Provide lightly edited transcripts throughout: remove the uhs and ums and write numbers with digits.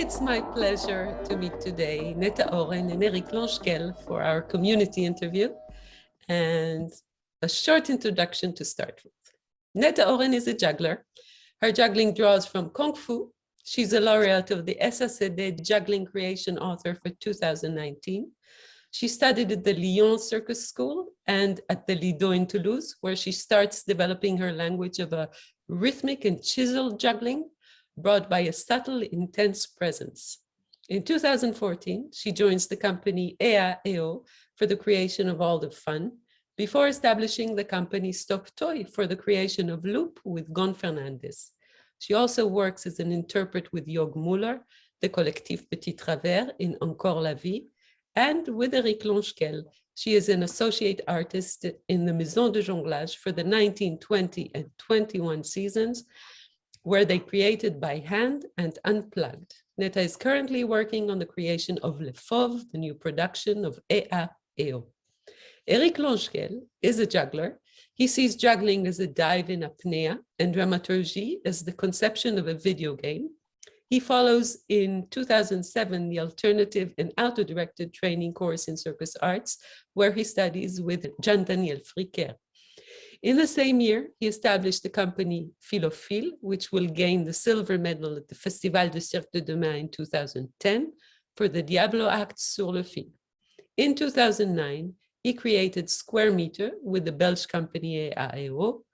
It's my pleasure to meet today Neta, Oren, and Longequel for our community interview. And a short introduction to start with. Neta Oren is a juggler. Her juggling draws from Kung Fu. She's a laureate of the SACD Juggling Creation Author for 2019. She studied at the Lyon Circus School and at the Lido in Toulouse, where she starts developing her language of a rhythmic and chiseled juggling brought by a subtle, intense presence. In 2014, she joins the company EA-EO for the creation of all the fun, before establishing the company Stop Toy for the creation of Loop with Gon Fernandez. She also works as an interpret with Jörg Müller, the Collectif Petit Travers in Encore la Vie, and with Eric Longequel. She is an associate artist in the Maison de Jonglage for the 1920 and 21 seasons, where they created by hand and unplugged. Neta is currently working on the creation of Le Fauve, the new production of EA-EO. Eric Longequel is a juggler. He sees juggling as a dive in apnea and dramaturgy as the conception of a video game. He follows in 2007 the alternative and auto-directed training course in circus arts, where he studies with Jean-Daniel Fricker. In the same year, he established the company Philophile, which will gain the silver medal at the Festival de Cirque de Demain in 2010 for the Diablo act Sur le Fil. In 2009, he created Square Meter with the Belgian company EA-EO.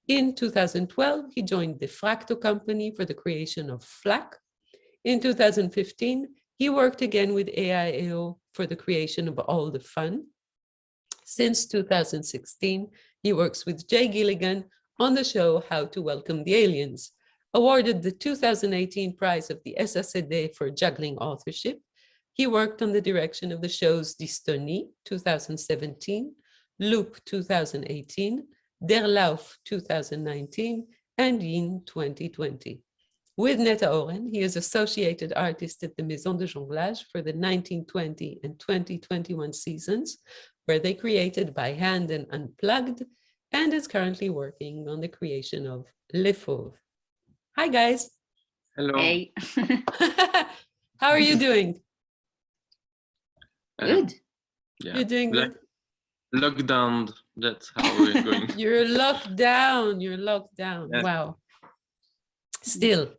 In 2012, he joined the Fracto company for the creation of Flac. In 2015, he worked again with EA-EO for the creation of All the Fun. Since 2016, he works with Jay Gilligan on the show How to Welcome the Aliens. Awarded the 2018 prize of the SACD for juggling authorship, he worked on the direction of the shows Dystonie 2017, Loop 2018, Der Lauf 2019, and Yin 2020. With Neta Oren, he is associated artist at the Maison de Jonglage for the 1920 and 2021 seasons, where they created by hand and unplugged, and is currently working on the creation of Le Fauve. Hi, guys. Hello. Hey. How are you doing? Good. Yeah. You're doing good? Lockdown, that's how we're going. You're locked down. You're locked down. Yes. Wow. Still.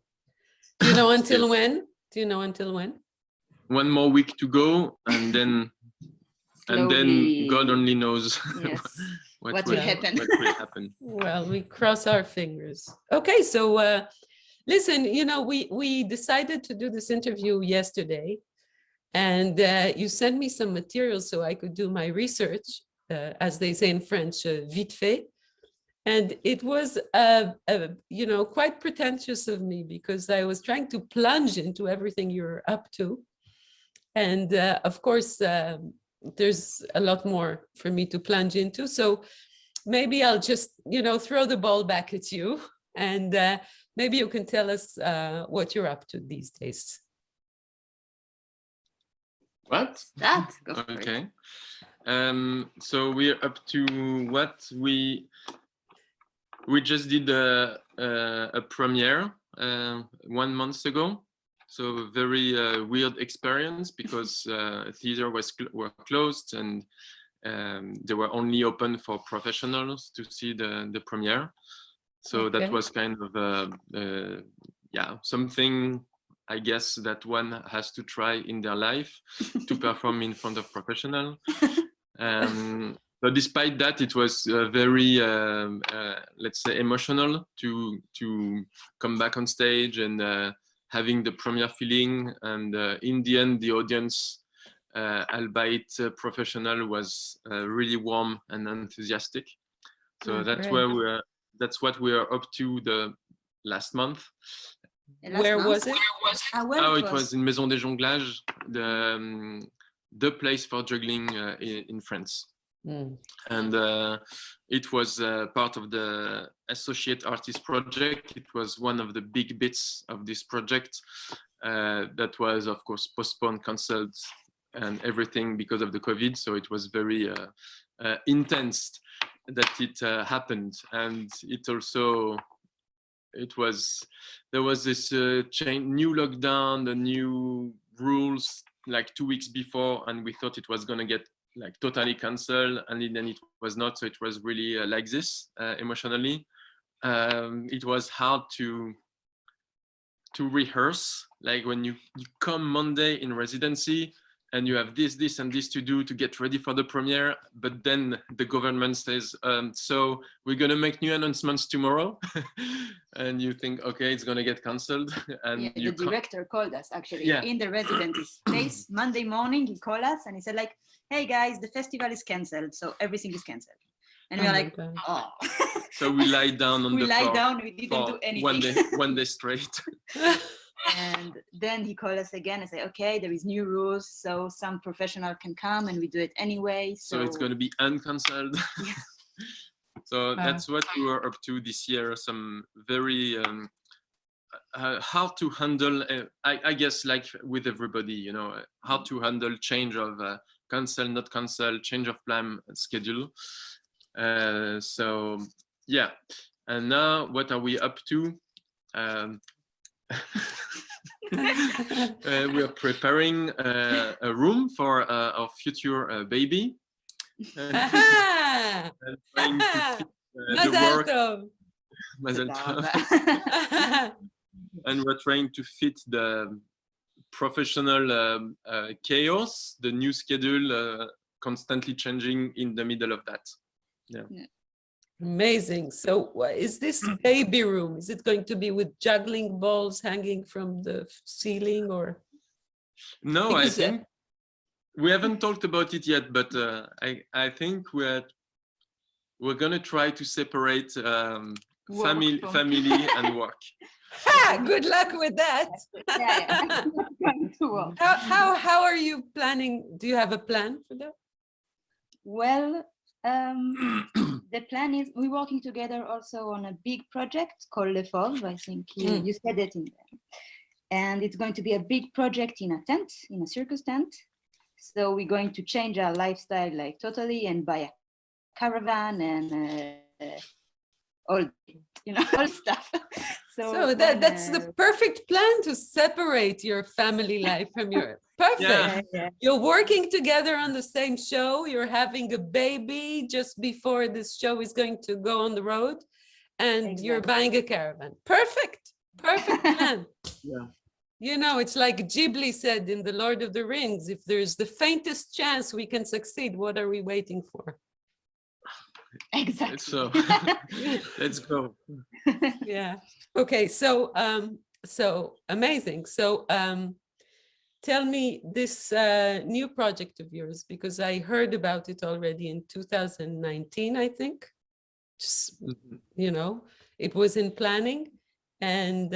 Do you know until Still. when? Do you know until when? One more week to go, and then God only knows Yes. what What will will happen. What will happen. Well, we cross our fingers. Okay, so listen, you know, we decided to do this interview yesterday, and you sent me some materials so I could do my research, as they say in French, vite fait. And it was, you know, quite pretentious of me because I was trying to plunge into everything you're up to. And of course, there's a lot more for me to plunge into. So maybe I'll just, you know, throw the ball back at you, and maybe you can tell us what you're up to these days. What? That. Go for it. Okay. So we're up to what we just did a premiere 1 month ago. So a very weird experience because theater were closed, and they were only open for professionals to see the premiere. So Okay. that was kind of yeah, something I guess that one has to try in their life to perform in front of professionals. But despite that, it was very, let's say, emotional to come back on stage and having the premiere feeling. And in the end, the audience, albeit professional, was really warm and enthusiastic. So Oh, that's great. where that's what we are up to the last month. Where was it? Oh, it was in Maison des Jonglages, the place for juggling in France. Mm. And it was part of the Associate Artist Project. It was one of the big bits of this project that was, of course, postponed, cancelled, and everything because of the COVID. So it was very intense that it happened. And it also there was this new lockdown, the new rules like 2 weeks before, and we thought it was going to get like totally cancelled, and then it was not. So it was really like this emotionally. It was hard to rehearse, like when you come Monday in residency and you have this and this to do to get ready for the premiere, but then the government says, so we're going to make new announcements tomorrow. And you think, okay, it's going to get cancelled. And the director called us actually in the residency space Monday morning. He called us and he said like, hey guys, the festival is cancelled, so everything is cancelled. And we're like, God. oh. So we lie down on the floor. We lie down, we didn't do anything. One day straight. And then he called us again and said, okay, there is new rules, so some professional can come and we do it anyway. So it's going to be uncancelled. So that's what we were up to this year. Some very how to handle, I guess, like with everybody, you know, how to handle change of cancel, not cancel, change of plan, schedule. So yeah, and now what are we up to? We are preparing a room for our future baby. And trying to fit, the work. Mazel tov. And we're trying to fit the professional chaos, the new schedule, constantly changing in the middle of that. Yeah. Amazing. So is this baby room, is it going to be with juggling balls hanging from the ceiling or? No, I think we haven't talked about it yet, but I think we're going to try to separate family and work. Good luck with that. How are you planning? Do you have a plan for that? Well, the plan is we're working together also on a big project called Le Fauve. I think you said it in there. And it's going to be a big project in a tent, in a circus tent. So we're going to change our lifestyle like totally and buy a caravan and all, you know, all stuff. So that's the perfect plan to separate your family life from your perfect. Yeah. You're working together on the same show. You're having a baby just before this show is going to go on the road, and you're buying a caravan. Perfect plan. Yeah. You know, it's like Ghibli said in The Lord of the Rings, if there's the faintest chance we can succeed, what are we waiting for? Exactly. So let's go. Yeah. Okay. So amazing. So tell me this new project of yours, because I heard about it already in 2019, I think. Just, you know, it was in planning, and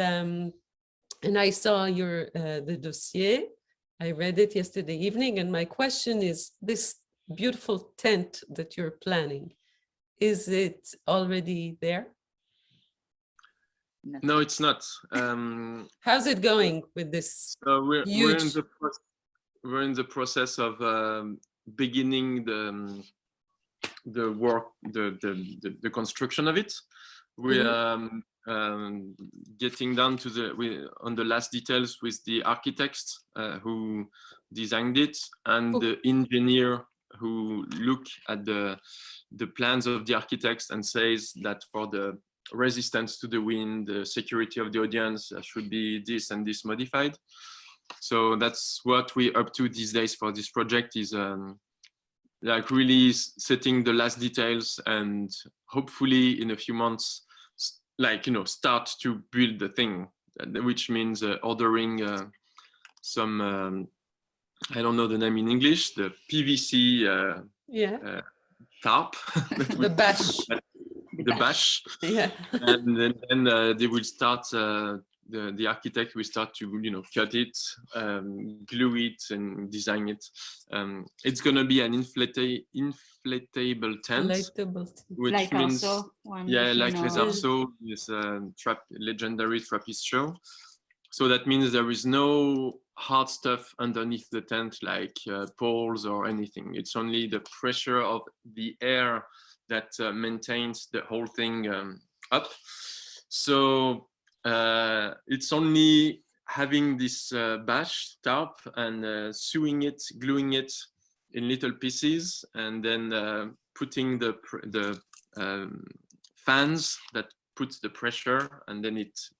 I saw your the dossier. I read it yesterday evening, and my question is, this beautiful tent that you're planning, is it already there? No, it's not. How's it going with this? So we're in the process of beginning the work, the construction of it. We are getting down to on the last details with the architects who designed it and the engineer who look at the plans of the architects and says that for the resistance to the wind, the security of the audience, should be this and this modified. So that's what we're up to these days for this project, is like really setting the last details, and hopefully in a few months, like, you know, start to build the thing, which means ordering some I don't know the name in English, the PVC tarp. The bash. The bash. Yeah. And then they will start, the architect will start to, you know, cut it, glue it and design it. It's going to be an inflatable tent, which like means, like Les Arceaux, this legendary trapeze show. So that means there is no hard stuff underneath the tent, like poles or anything. It's only the pressure of the air that maintains the whole thing up. So it's only having this bash tarp and sewing it, gluing it in little pieces, and then putting the fans that puts the pressure, and then it's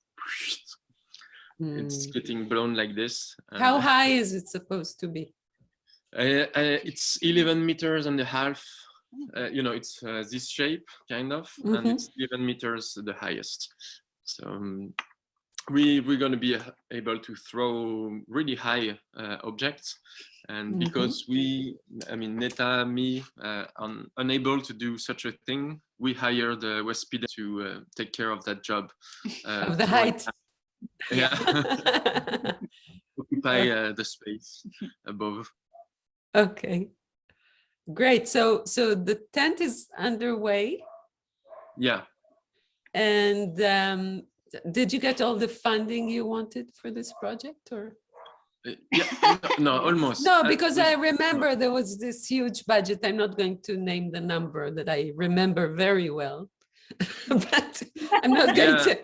getting blown like this. How high is it supposed to be? It's 11 meters and a half. It's this shape kind of, and it's 11 meters the highest. So we're going to be able to throw really high objects, and because Neta, me, unable to do such a thing, we hired Westped to take care of that job. Of the height. Yeah. Occupy the space above. Okay, great. So the tent is underway. Yeah. And did you get all the funding you wanted for this project, or? Yeah, no, almost. No, because I remember there was this huge budget. I'm not going to name the number that I remember very well, but I'm not going to.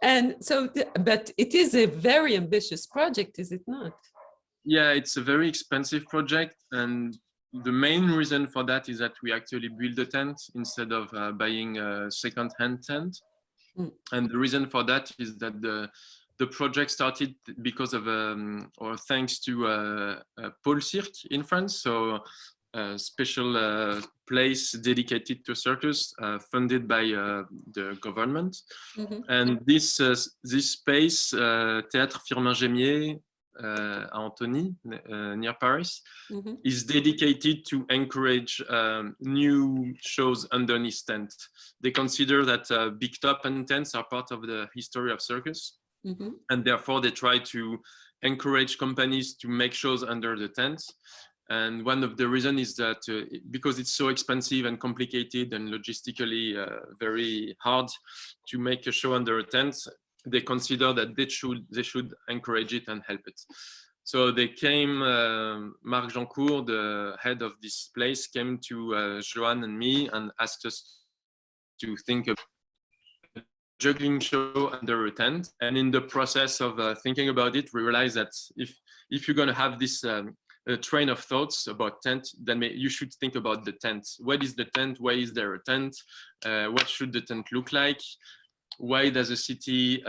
And so, but it is a very ambitious project, is it not? Yeah, it's a very expensive project, and the main reason for that is that we actually build a tent instead of buying a second-hand tent. And the reason for that is that the project started because of or thanks to Pôle Cirque in France, so a special place dedicated to circus, funded by the government. And this space, Théâtre Firmin-Gémier, à Antony, near Paris, is dedicated to encourage new shows underneath tent. They consider that big top and tents are part of the history of circus, and therefore they try to encourage companies to make shows under the tent. And one of the reasons is that because it's so expensive and complicated and logistically very hard to make a show under a tent, they consider that they should encourage it and help it. So they came, Marc Jancourt, the head of this place, came to Joan and me and asked us to think of a juggling show under a tent. And in the process of thinking about it, we realized that if you're going to have this train of thoughts about tent, then you should think about the tent. What is the tent? Why is there a tent? What should the tent look like? Why does a city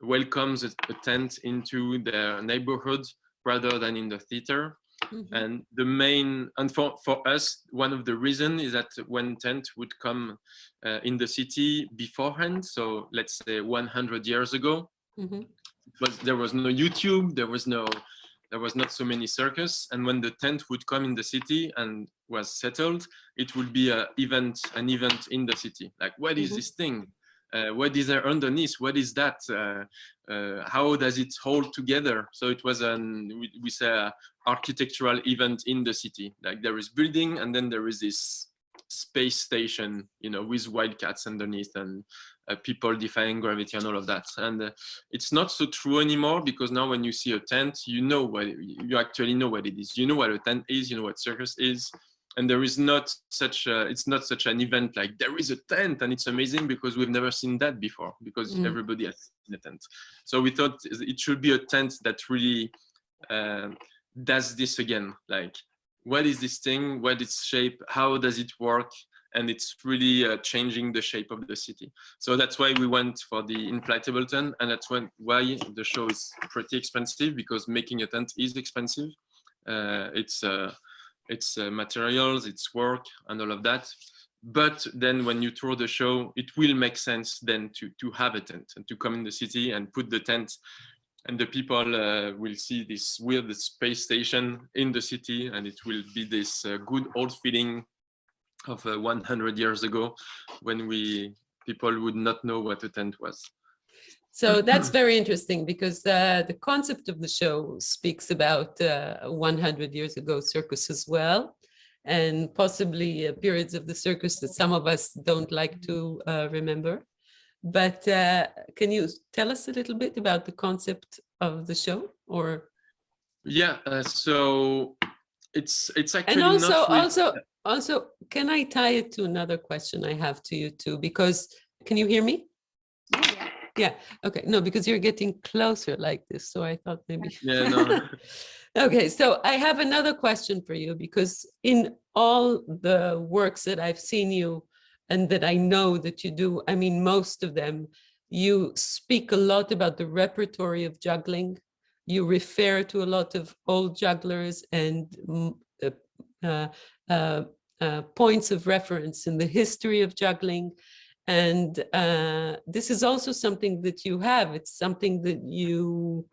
welcomes a tent into their neighborhood rather than in the theater? And for us, one of the reasons is that when tent would come in the city beforehand, so let's say 100 years ago, there was no YouTube, there was not so many circus, and when the tent would come in the city and was settled, it would be an event in the city. Like, what is this thing? What is there underneath? What is that? How does it hold together? So it was we say architectural event in the city. Like, there is building, and then there is this space station, with wildcats underneath and people defying gravity and all of that. And it's not so true anymore, because now when you see a tent, you actually know what it is. You know what a tent is, you know what circus is. And there is not such it's not such an event like there is a tent and it's amazing, because we've never seen that before, because everybody has seen a tent. So we thought it should be a tent that really does this again. Like, what is this thing? What is its shape? How does it work? And it's really changing the shape of the city. So that's why we went for the inflatable tent, and that's why the show is pretty expensive, because making a tent is expensive. It's materials, it's work, and all of that. But then when you tour the show, it will make sense then to have a tent and to come in the city and put the tent, and the people will see this weird space station in the city, and it will be this good old feeling of 100 years ago, when people would not know what a tent was. So that's very interesting, because the concept of the show speaks about 100 years ago circus as well, and possibly periods of the circus that some of us don't like to remember. But can you tell us a little bit about the concept of the show? Or yeah, so it's actually and not also, can I tie it to another question I have to you too? Because can you hear me? Yeah. Yeah. Okay. No, because you're getting closer like this, so I thought maybe. Yeah, no. Okay, so I have another question for you, because in all the works that I've seen you and that I know that you do, I mean, most of them, you speak a lot about the repertory of juggling. You refer to a lot of old jugglers and uh, uh, points of reference in the history of juggling. And this is also something that you have. It's something that you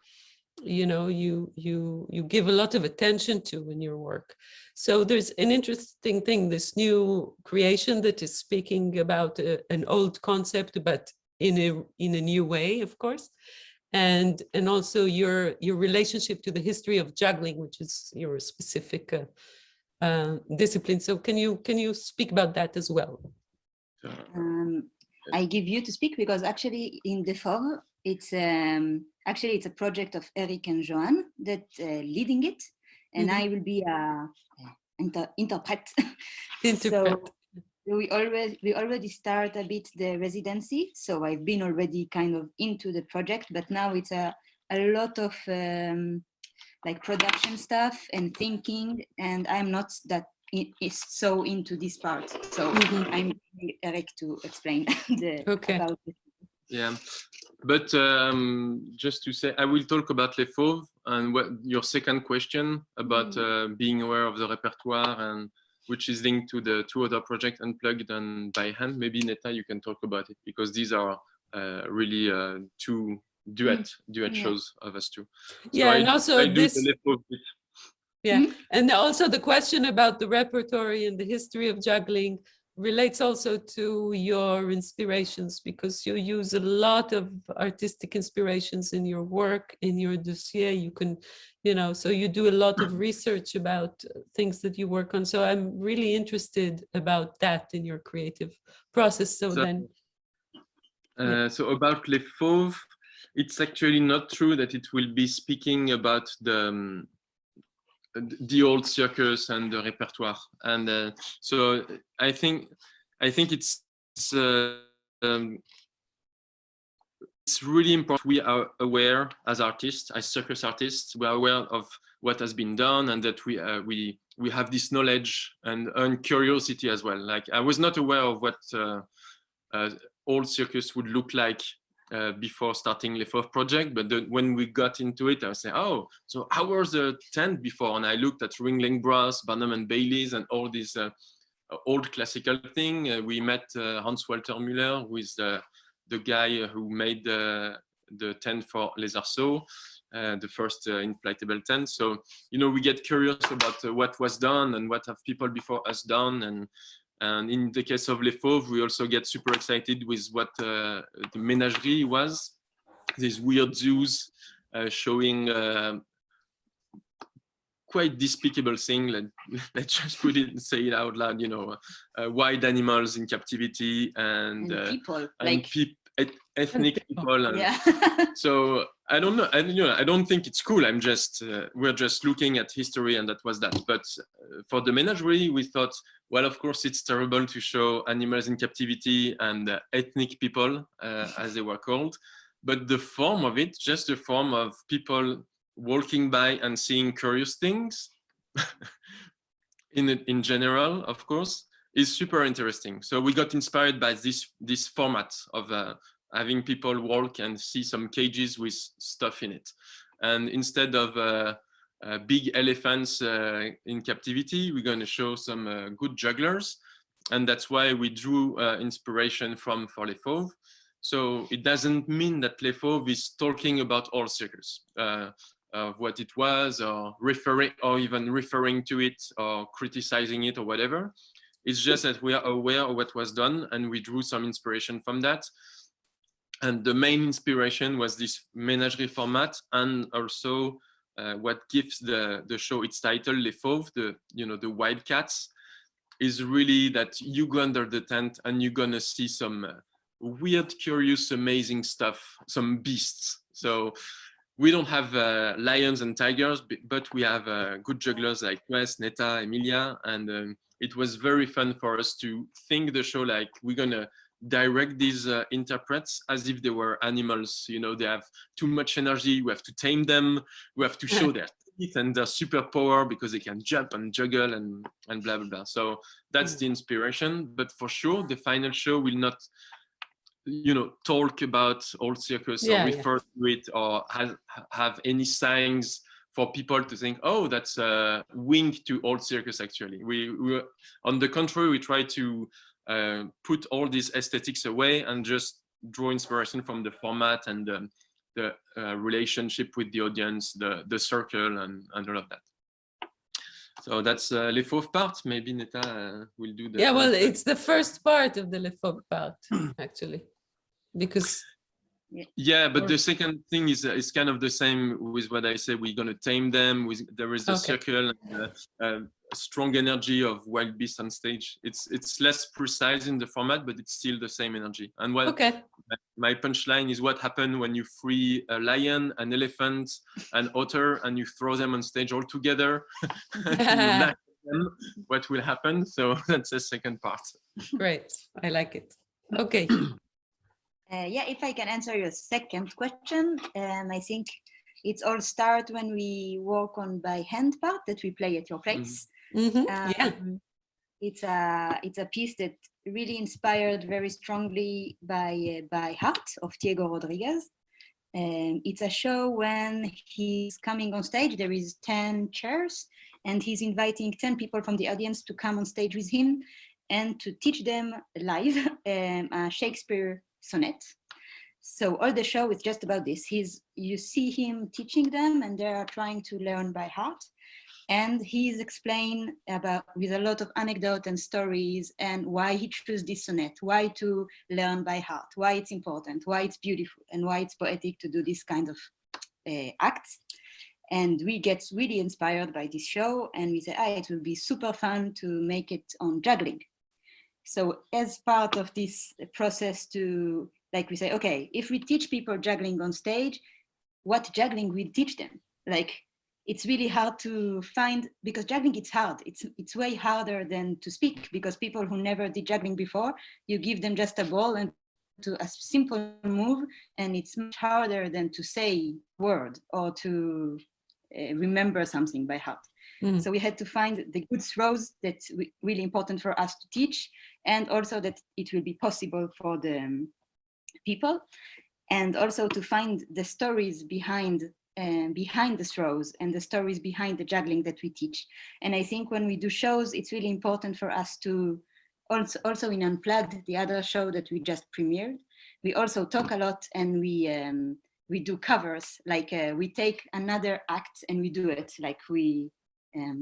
know you give a lot of attention to in your work. So there's an interesting thing, this new creation that is speaking about an old concept, but in a new way, of course, and also your relationship to the history of juggling, which is your specific discipline. So can you speak about that as well? I give you to speak because actually in the FOV, it's a project of Eric and Johan that leading it, and I will be a interpret. So we already start a bit the residency. So I've been already kind of into the project, but now it's a lot of like production stuff and thinking, and I'm not that is so into this part. So I'm Eric to explain about it. Yeah, but just to say, I will talk about Les Fauves and what your second question about being aware of the repertoire, and which is linked to the two other projects, Unplugged and By Hand. Maybe Neta, you can talk about it, because these are really two duet shows of us two. Yeah, so and also I do this. the Les Fauves bit. Yeah, and also the question about the repertory and the history of juggling relates also to your inspirations, because you use a lot of artistic inspirations in your work, in your dossier. You can, so you do a lot of research about things that you work on. So I'm really interested about that in your creative process. So about Les Fauves, it's actually not true that it will be speaking about the old circus and the repertoire, and so I think it's really important. We are aware as artists, as circus artists, we are aware of what has been done, and that we have this knowledge and curiosity as well. Like, I was not aware of what old circus would look like before starting Les Fauves project, but when we got into it, I was saying, oh, so how was the tent before? And I looked at Ringling Brass, Barnum and Bailey's, and all these old classical thing. We met Hans Walter Müller, who is the guy who made the tent for Les Arceaux, the first inflatable tent. So, we get curious about what was done and what have people before us done, and in the case of Les Fauves, we also get super excited with what the menagerie was, these weird zoos showing quite despicable thing. Let's just put it and say it out loud. Wild animals in captivity and people, ethnic people. And yeah. So I don't know. I don't think it's cool. I'm just we're just looking at history, and that was that. But for the menagerie, we thought, well, of course, it's terrible to show animals in captivity and ethnic people, as they were called. But the form of it, just the form of people walking by and seeing curious things in general, of course, is super interesting. So we got inspired by this format of having people walk and see some cages with stuff in it. And instead of big elephants in captivity, we're going to show some good jugglers. And that's why we drew inspiration for Les Fauves. So it doesn't mean that Les Fauves is talking about all circus, of what it was, or even referring to it, or criticizing it, or whatever. It's just that we are aware of what was done, and we drew some inspiration from that. And the main inspiration was this menagerie format, and also what gives the show its title, Les Fauves, the wild cats, is really that you go under the tent and you're gonna see some weird, curious, amazing stuff, some beasts. So we don't have lions and tigers, but we have good jugglers like Wes, Neta, Emilia, and it was very fun for us to think the show like we're gonna direct these interprets as if they were animals. You know, they have too much energy. We have to tame them. We have to show their teeth and their superpower because they can jump and juggle and blah, blah, blah. So that's the inspiration. But for sure, the final show will not, you know, talk about old circus or refer to it or have any signs for people to think, oh, that's a wink to old circus. Actually, we on the contrary, we try to put all these aesthetics away and just draw inspiration from the format and the relationship with the audience, the circle, and all of that. So that's les fauves part. Maybe Neta will do the. Yeah, well, it's the first part of the les fauves part, actually, because. Yeah, but the second thing is kind of the same with what I said. We're going to tame them. There is a circle, a strong energy of wild beast on stage. It's less precise in the format, but it's still the same energy. And what my punchline is: what happened when you free a lion, an elephant, an otter, and you throw them on stage all together? And you laugh at them, what will happen? So that's the second part. Great, I like it. Okay. Yeah, if I can answer your second question, I think it's all start when we work on by hand part that we play at your place. It's a piece that really inspired very strongly by Heart of Diego Rodriguez. It's a show when he's coming on stage. There is 10 chairs, and he's inviting 10 people from the audience to come on stage with him and to teach them live a Shakespeare sonnet. So all the show is just about this. You see him teaching them, and they are trying to learn by heart. And he's explained about with a lot of anecdotes and stories and why he chose this sonnet, why to learn by heart, why it's important, why it's beautiful, and why it's poetic to do this kind of acts. And we get really inspired by this show, and we say, it will be super fun to make it on juggling. So as part of this process to, like we say, okay, if we teach people juggling on stage, what juggling we teach them? Like, it's really hard to find, because juggling, it's hard. It's way harder than to speak, because people who never did juggling before, you give them just a ball and to a simple move, and it's much harder than to say word or to remember something by heart. So we had to find the good throws that's really important for us to teach, and also that it will be possible for the people, and also to find the stories behind the throws and the stories behind the juggling that we teach. And I think when we do shows, it's really important for us to also in Unplugged, the other show that we just premiered, we also talk a lot, and we do covers, like we take another act and we do it like we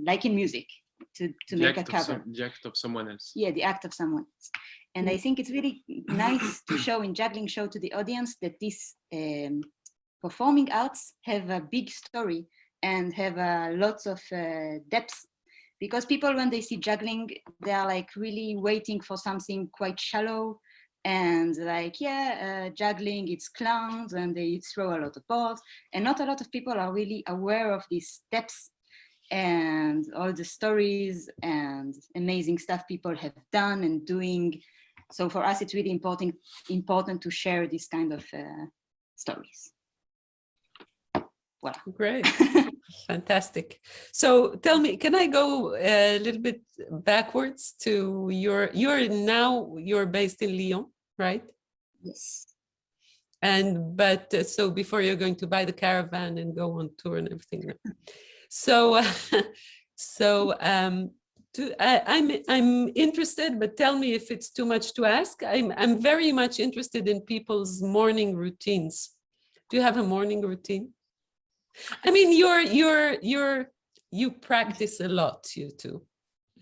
like in music to make a cover. The act of someone else. Yeah, the act of someone else. And I think it's really nice to show in juggling show to the audience that this performing arts have a big story and have lots of depth, because people, when they see juggling, they are like really waiting for something quite shallow and like, juggling, it's clowns and they throw a lot of balls, and not a lot of people are really aware of these depths and all the stories and amazing stuff people have done and doing. So for us, it's really important to share these kind of stories. Voilà. Great. Fantastic. So tell me, can I go a little bit backwards to you're based in Lyon, right? Yes. But so before you're going to buy the caravan and go on tour and everything. So I'm interested, but tell me if it's too much to ask. I'm very much interested in people's morning routines. Do you have a morning routine? I mean, you practice a lot, you two.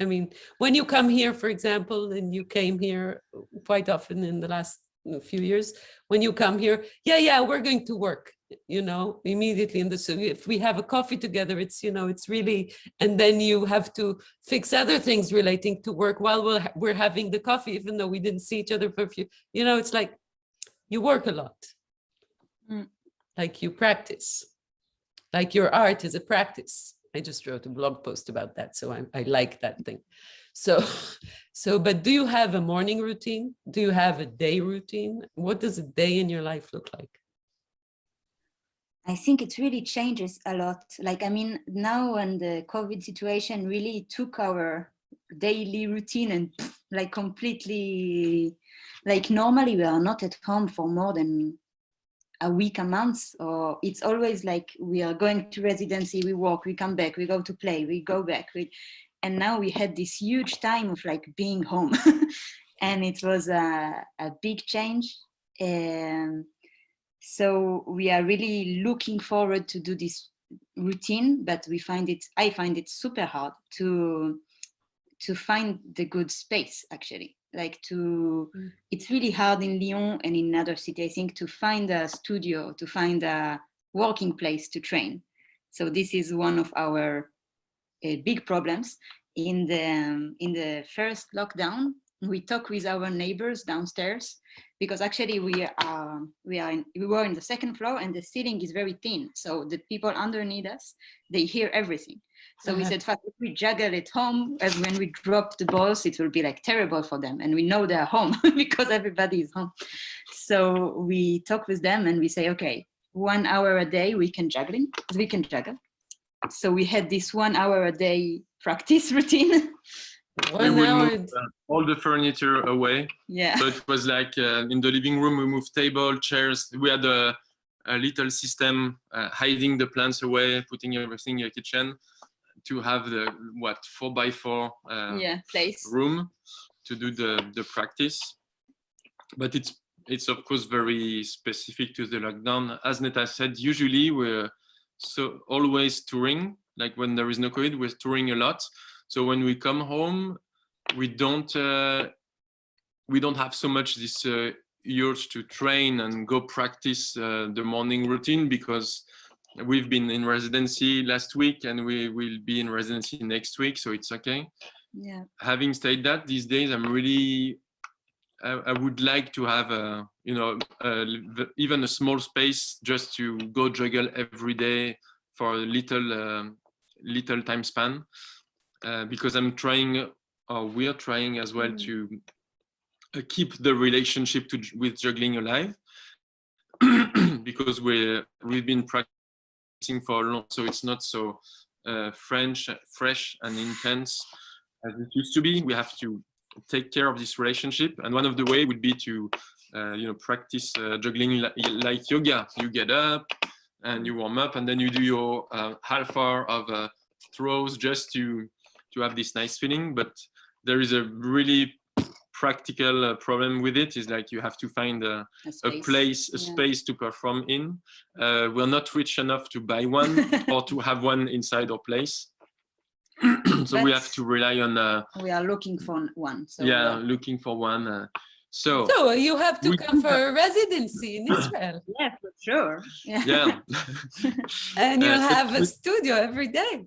I mean, when you come here, for example, and you came here quite often in the last few years, when you come here, we're going to work, immediately. So if we have a coffee together, it's, it's really, and then you have to fix other things relating to work while we're having the coffee, even though we didn't see each other for a few, it's like you work a lot, like you practice. Like your art is a practice. I just wrote a blog post about that, so I like that thing. So, but do you have a morning routine? Do you have a day routine? What does a day in your life look like? I think it really changes a lot. Like, I mean, now when the COVID situation really took our daily routine and like completely, like normally we are not at home for more than a week, a month, or it's always like we are going to residency, we walk, we come back, we go to play, we go back. And now we had this huge time of like being home. And it was a big change. So we are really looking forward to do this routine, but I find it super hard to find the good space, actually. Like it's really hard in Lyon and in another city, I think, to find a studio, to find a working place to train. So this is one of our big problems. In the first lockdown, we talked with our neighbors downstairs, because actually we were in the second floor and the ceiling is very thin. So the people underneath us, they hear everything. So we said, fuck, if we juggle at home, as when we drop the balls, it will be like terrible for them. And we know they're home because everybody is home. So we talk with them and we say, okay, 1 hour a day we can juggle. So we had this 1 hour a day practice routine. We will move all the furniture away. Yeah. So it was like in the living room, we moved table, chairs. We had a little system hiding the plants away, putting everything in the kitchen to have the 4x4 place room to do the practice. But it's of course very specific to the lockdown. As Neta said, usually we're always touring. Like when there is no COVID, we're touring a lot. So when we come home, we don't have so much this urge to train and go practice the morning routine, because we've been in residency last week and we will be in residency next week, so it's okay. Yeah. Having said that, these days I'm really I would like to have even a small space just to go juggle every day for a little time span. Because I'm trying, or we're trying as well, to keep the relationship with juggling alive, because we've been practicing for long, so it's not so fresh and intense as it used to be. We have to take care of this relationship, and one of the way would be to practice juggling like yoga. You get up and you warm up, and then you do your half hour of throws just to have this nice feeling. But there is a really practical problem with it, is like you have to find a space to perform in. We're not rich enough to buy one or to have one inside our place. So we have to rely on we are looking for one. So looking for one. So you have to come for a residency in Israel. Yeah, for sure. Yeah. And you'll have a studio every day.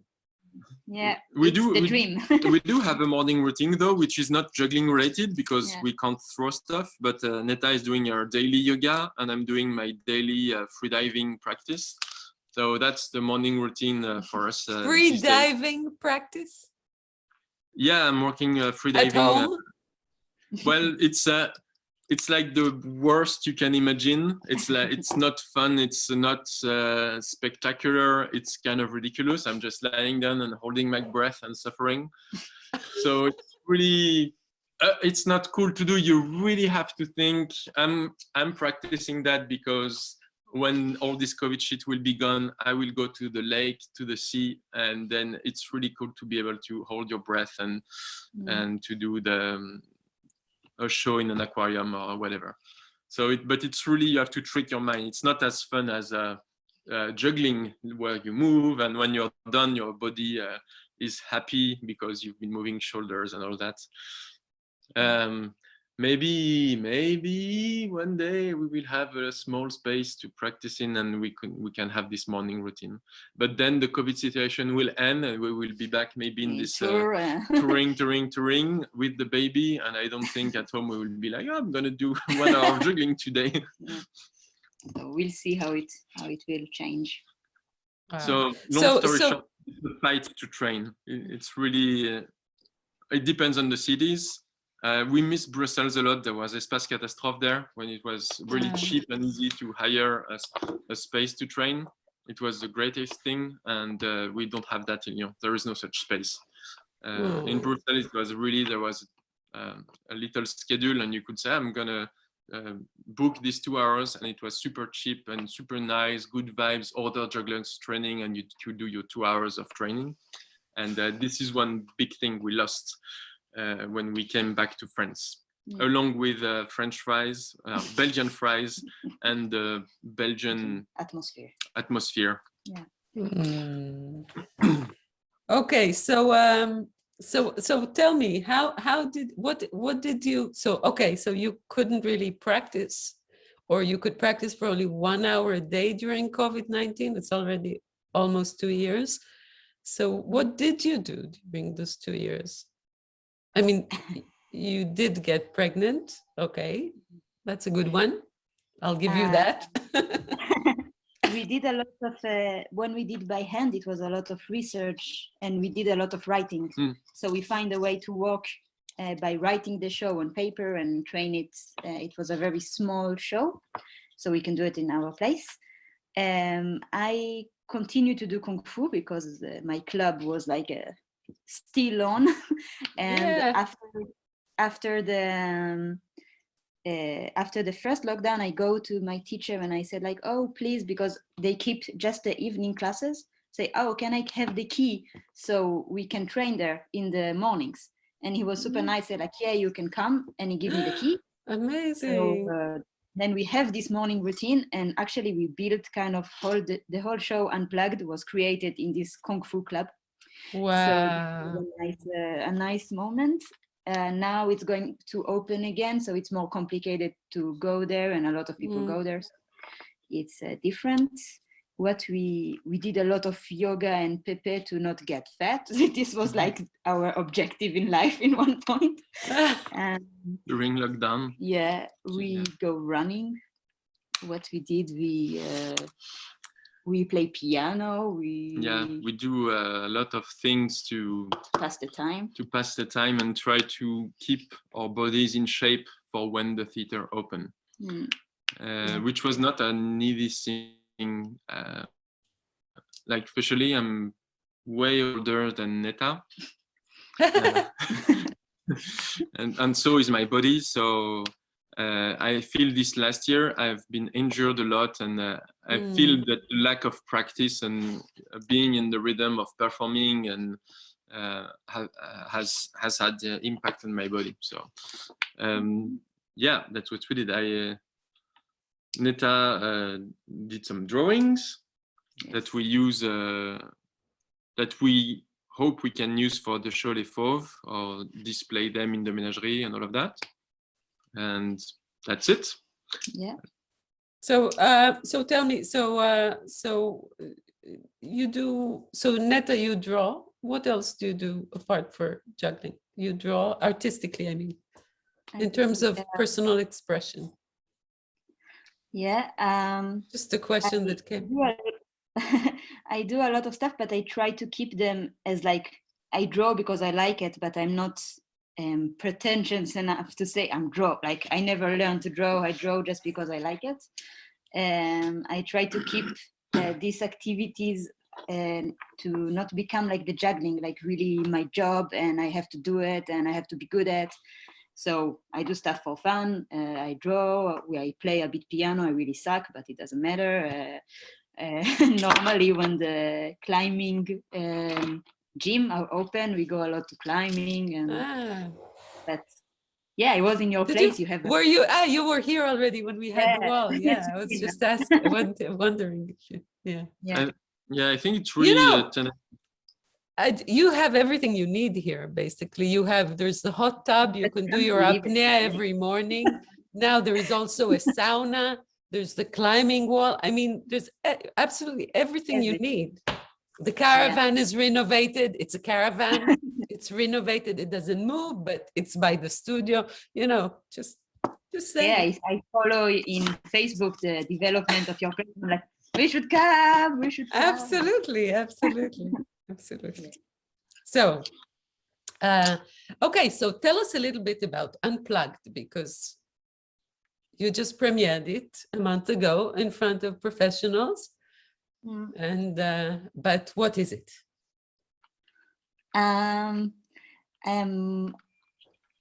Yeah, we do the dream. We do have a morning routine though, which is not juggling related, because we can't throw stuff. But Neta is doing her daily yoga and I'm doing my daily freediving practice. So that's the morning routine for us. Freediving practice? Yeah, I'm working freediving. At home? Well, it's like the worst you can imagine. It's like, it's not fun. It's not spectacular. It's kind of ridiculous. I'm just lying down and holding my breath and suffering. So it's really, it's not cool to do. You really have to think. I'm practicing that because when all this COVID shit will be gone, I will go to the lake, to the sea, and then it's really cool to be able to hold your breath and to do a show in an aquarium or whatever. So, but it's really, you have to trick your mind. It's not as fun as juggling, where you move, and when you're done, your body is happy because you've been moving shoulders and all that. Maybe one day we will have a small space to practice in, and we can have this morning routine. But then the COVID situation will end, and we will be back maybe in this touring with the baby. And I don't think at home we will be like, oh, I'm gonna do 1 hour of juggling today. So we'll see how it will change. So long story short, it's a fight to train. It's really it depends on the cities. We miss Brussels a lot. There was Espace Catastrophe there when it was really cheap and easy to hire a space to train. It was the greatest thing, and we don't have that in Lyon. There is no such space. In Brussels, it was really, there was a little schedule, and you could say, I'm gonna book these 2 hours, and it was super cheap and super nice, good vibes, other jugglers training, and you do your 2 hours of training. And this is one big thing we lost when we came back to France, along with French fries, Belgian fries, and the Belgian atmosphere. Yeah. Okay, so tell me, what did you, so you couldn't really practice, or you could practice for only 1 hour a day during COVID-19. It's already almost 2 years. So what did you do during those 2 years? I mean, you did get pregnant. Okay, that's a good one. I'll give you that. We did a lot of, when we did by hand, it was a lot of research, and we did a lot of writing. So we find a way to work by writing the show on paper and train it. It was a very small show, so we can do it in our place. I continue to do Kung Fu because my club was like still on. And after the first lockdown, I go to my teacher and I said like, oh, please, because they keep just the evening classes, say, oh, can I have the key so we can train there in the mornings? And he was super nice, said like, yeah, you can come, and he gave me the key. Amazing. So then we have this morning routine, and actually we built kind of the whole show Unplugged was created in this Kung Fu club. Wow. So a nice moment. Now it's going to open again, so it's more complicated to go there, and a lot of people go there. So it's different. What we did a lot of yoga and pepe to not get fat. This was like our objective in life in one point. During lockdown. Yeah, we go running. What we did, we play piano. We do a lot of things to pass the time. And try to keep our bodies in shape for when the theater open, which was not an easy thing. Like especially, I'm way older than Neta, and so is my body. So I feel this last year I've been injured a lot, and I feel that lack of practice and being in the rhythm of performing and has had impact on my body. So yeah, that's what we did. Neta did some drawings that we use, that we hope we can use for the show Les Fauves, or display them in the menagerie and all of that. And that's it. Yeah. So tell me, you do, Neta, you draw. What else do you do apart for juggling? You draw artistically, I mean, in terms of personal expression. Yeah. Just a question that came. I do a lot of stuff, but I try to keep them as like, I draw because I like it, but I'm not pretentious enough to say I'm draw. Like I never learned to draw. I draw just because I like it. I try to keep these activities to not become like the juggling, like really my job, and I have to do it and I have to be good at. So I do stuff for fun. I draw. I play a bit piano. I really suck, but it doesn't matter. Normally when the climbing gym are open, we go a lot to climbing, and but yeah, I was in your place. You have. Were you? You were here already when we had the wall. Yeah, I was just asking, wondering. Yeah. Yeah, I think it's really. You have everything you need here. Basically, there's the hot tub. You can do your apnea every morning. Now there is also a sauna. There's the climbing wall. I mean, there's absolutely everything you need. The caravan is renovated. It's a caravan. It's renovated. It doesn't move, but it's by the studio. You know, just saying. Yeah, I follow in Facebook the development of your place. I'm like, we should come. We should come. Absolutely, absolutely, absolutely. So, Okay, so tell us a little bit about Unplugged, because you just premiered it a month ago in front of professionals. Mm. And but what is it?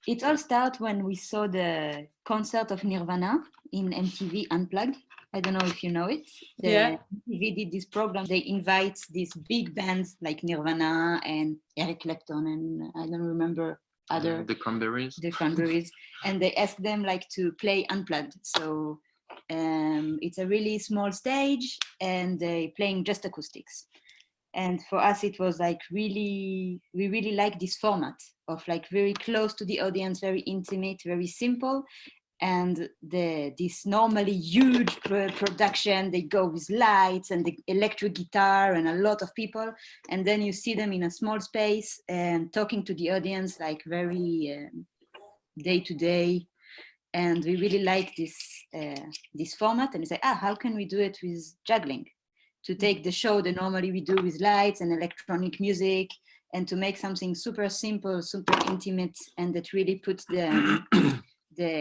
It all started when we saw the concert of Nirvana in MTV Unplugged. I don't know if you know it. Yeah. MTV did this program. They invite these big bands like Nirvana and Eric Clapton and I don't remember other The Cranberries. The Cranberries, and they ask them like to play unplugged. So it's a really small stage, and they playing just acoustics. And for us, it was like we really like this format of like very close to the audience, very intimate, very simple. And this normally huge production, they go with lights and the electric guitar and a lot of people. And then you see them in a small space and talking to the audience like very day to day. And we really like this format. And we say, how can we do it with juggling? To take the show that normally we do with lights and electronic music and to make something super simple, super intimate, and that really puts the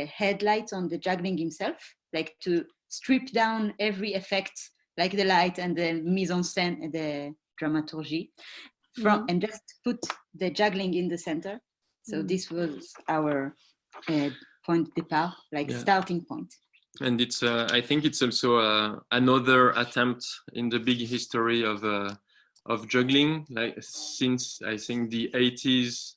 headlights on the juggling himself, like to strip down every effect, like the light and the mise en scène, the dramaturgy, and just put the juggling in the center. So this was our point de départ, like starting point. And it's, I think it's also another attempt in the big history of juggling. Like since I think the 80s,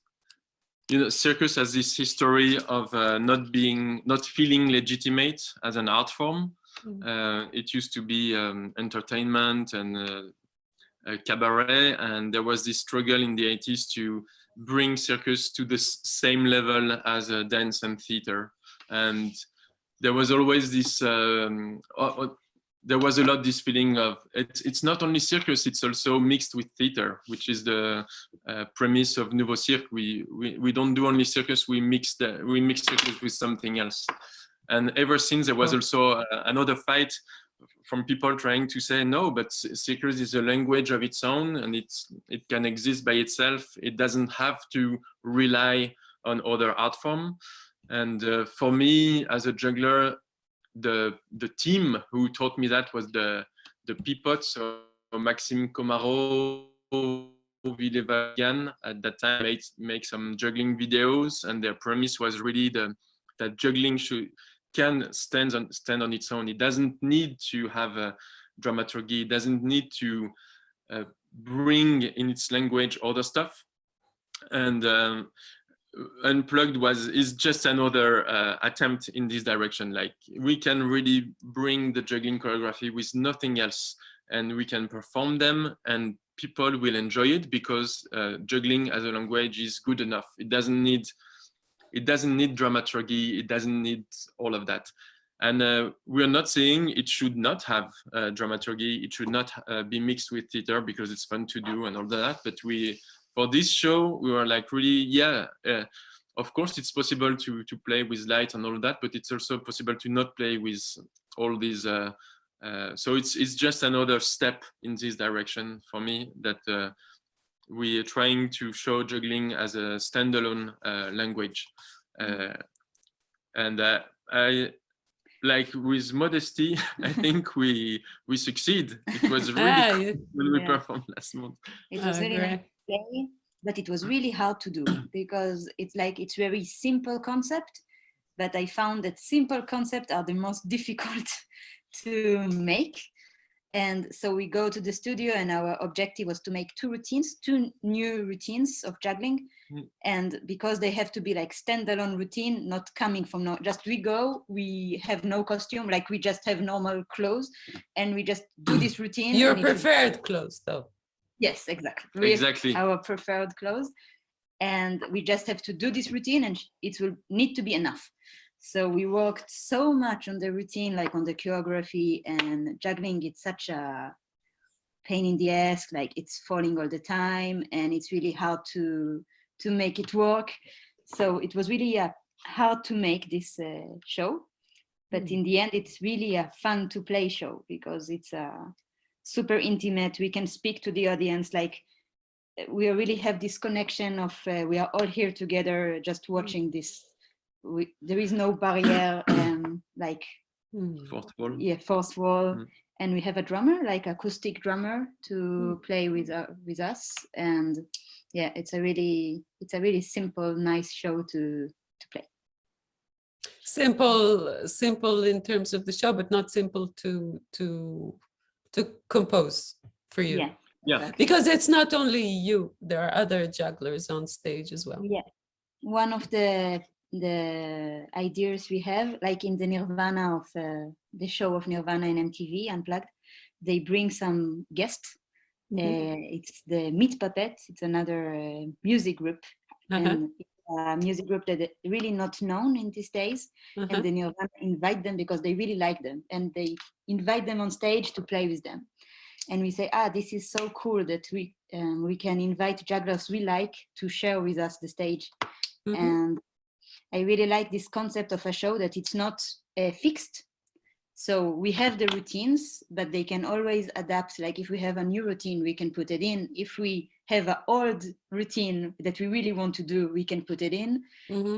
you know, circus has this history of not feeling legitimate as an art form. It used to be entertainment and cabaret, and there was this struggle in the 80s to bring circus to the same level as dance and theater. And there was always this, there was a lot this feeling of, it's not only circus, it's also mixed with theater, which is the premise of Nouveau Cirque. We don't do only circus, we mix circus with something else. And ever since, there was also another fight from people trying to say, no, but circus is a language of its own, and it can exist by itself. It doesn't have to rely on other art forms. And for me, as a juggler, the team who taught me that was the Pipots, so Maxime Comaro, Villevagan at that time make some juggling videos, and their premise was really that juggling can stand on its own. It doesn't need to have a dramaturgy. It doesn't need to bring in its language other stuff. And Unplugged is just another attempt in this direction. Like we can really bring the juggling choreography with nothing else, and we can perform them, and people will enjoy it because juggling as a language is good enough. It doesn't need dramaturgy. It doesn't need all of that. And we're not saying it should not have dramaturgy. It should not be mixed with theater because it's fun to do and all that. But for this show, we were like really, of course it's possible to play with light and all that, but it's also possible to not play with all these. So it's just another step in this direction for me, that we are trying to show juggling as a standalone language. And I, like with modesty, I think we succeed. It was really cool when we performed last month. It was really nice to play, but it was really hard to do because it's very simple concept, but I found that simple concepts are the most difficult to make. And so we go to the studio, and our objective was to make two new routines of juggling. And because they have to be like standalone routine, not coming from we have no costume, like we just have normal clothes, and we just do this routine. Your preferred clothes, though. Yes, exactly. Exactly. Our preferred clothes, and we just have to do this routine, and it will need to be enough. So we worked so much on the routine, like on the choreography, and juggling. It's such a pain in the ass, like it's falling all the time, and it's really hard to make it work. So it was really hard to make this show. But in the end, it's really a fun to play show because it's super intimate. We can speak to the audience like we really have this connection of we are all here together just watching this. There is no barrier, like Fourth wall. Yeah, fourth wall. And we have a drummer, like acoustic drummer, to play with us. And yeah, it's a really simple, nice show to play. Simple in terms of the show, but not simple to compose for you. Yeah. Yeah. Exactly. Because it's not only you, there are other jugglers on stage as well. Yeah. One of the ideas we have, like in the Nirvana of the show of Nirvana in MTV Unplugged, they bring some guests. It's the Meat Puppets. It's another music group, and it's a music group that is really not known in these days. And the Nirvana invite them because they really like them, and they invite them on stage to play with them. And we say, this is so cool that we can invite jugglers we like to share with us the stage. And I really like this concept of a show that it's not fixed. So we have the routines, but they can always adapt. Like if we have a new routine, we can put it in. If we have an old routine that we really want to do, we can put it in.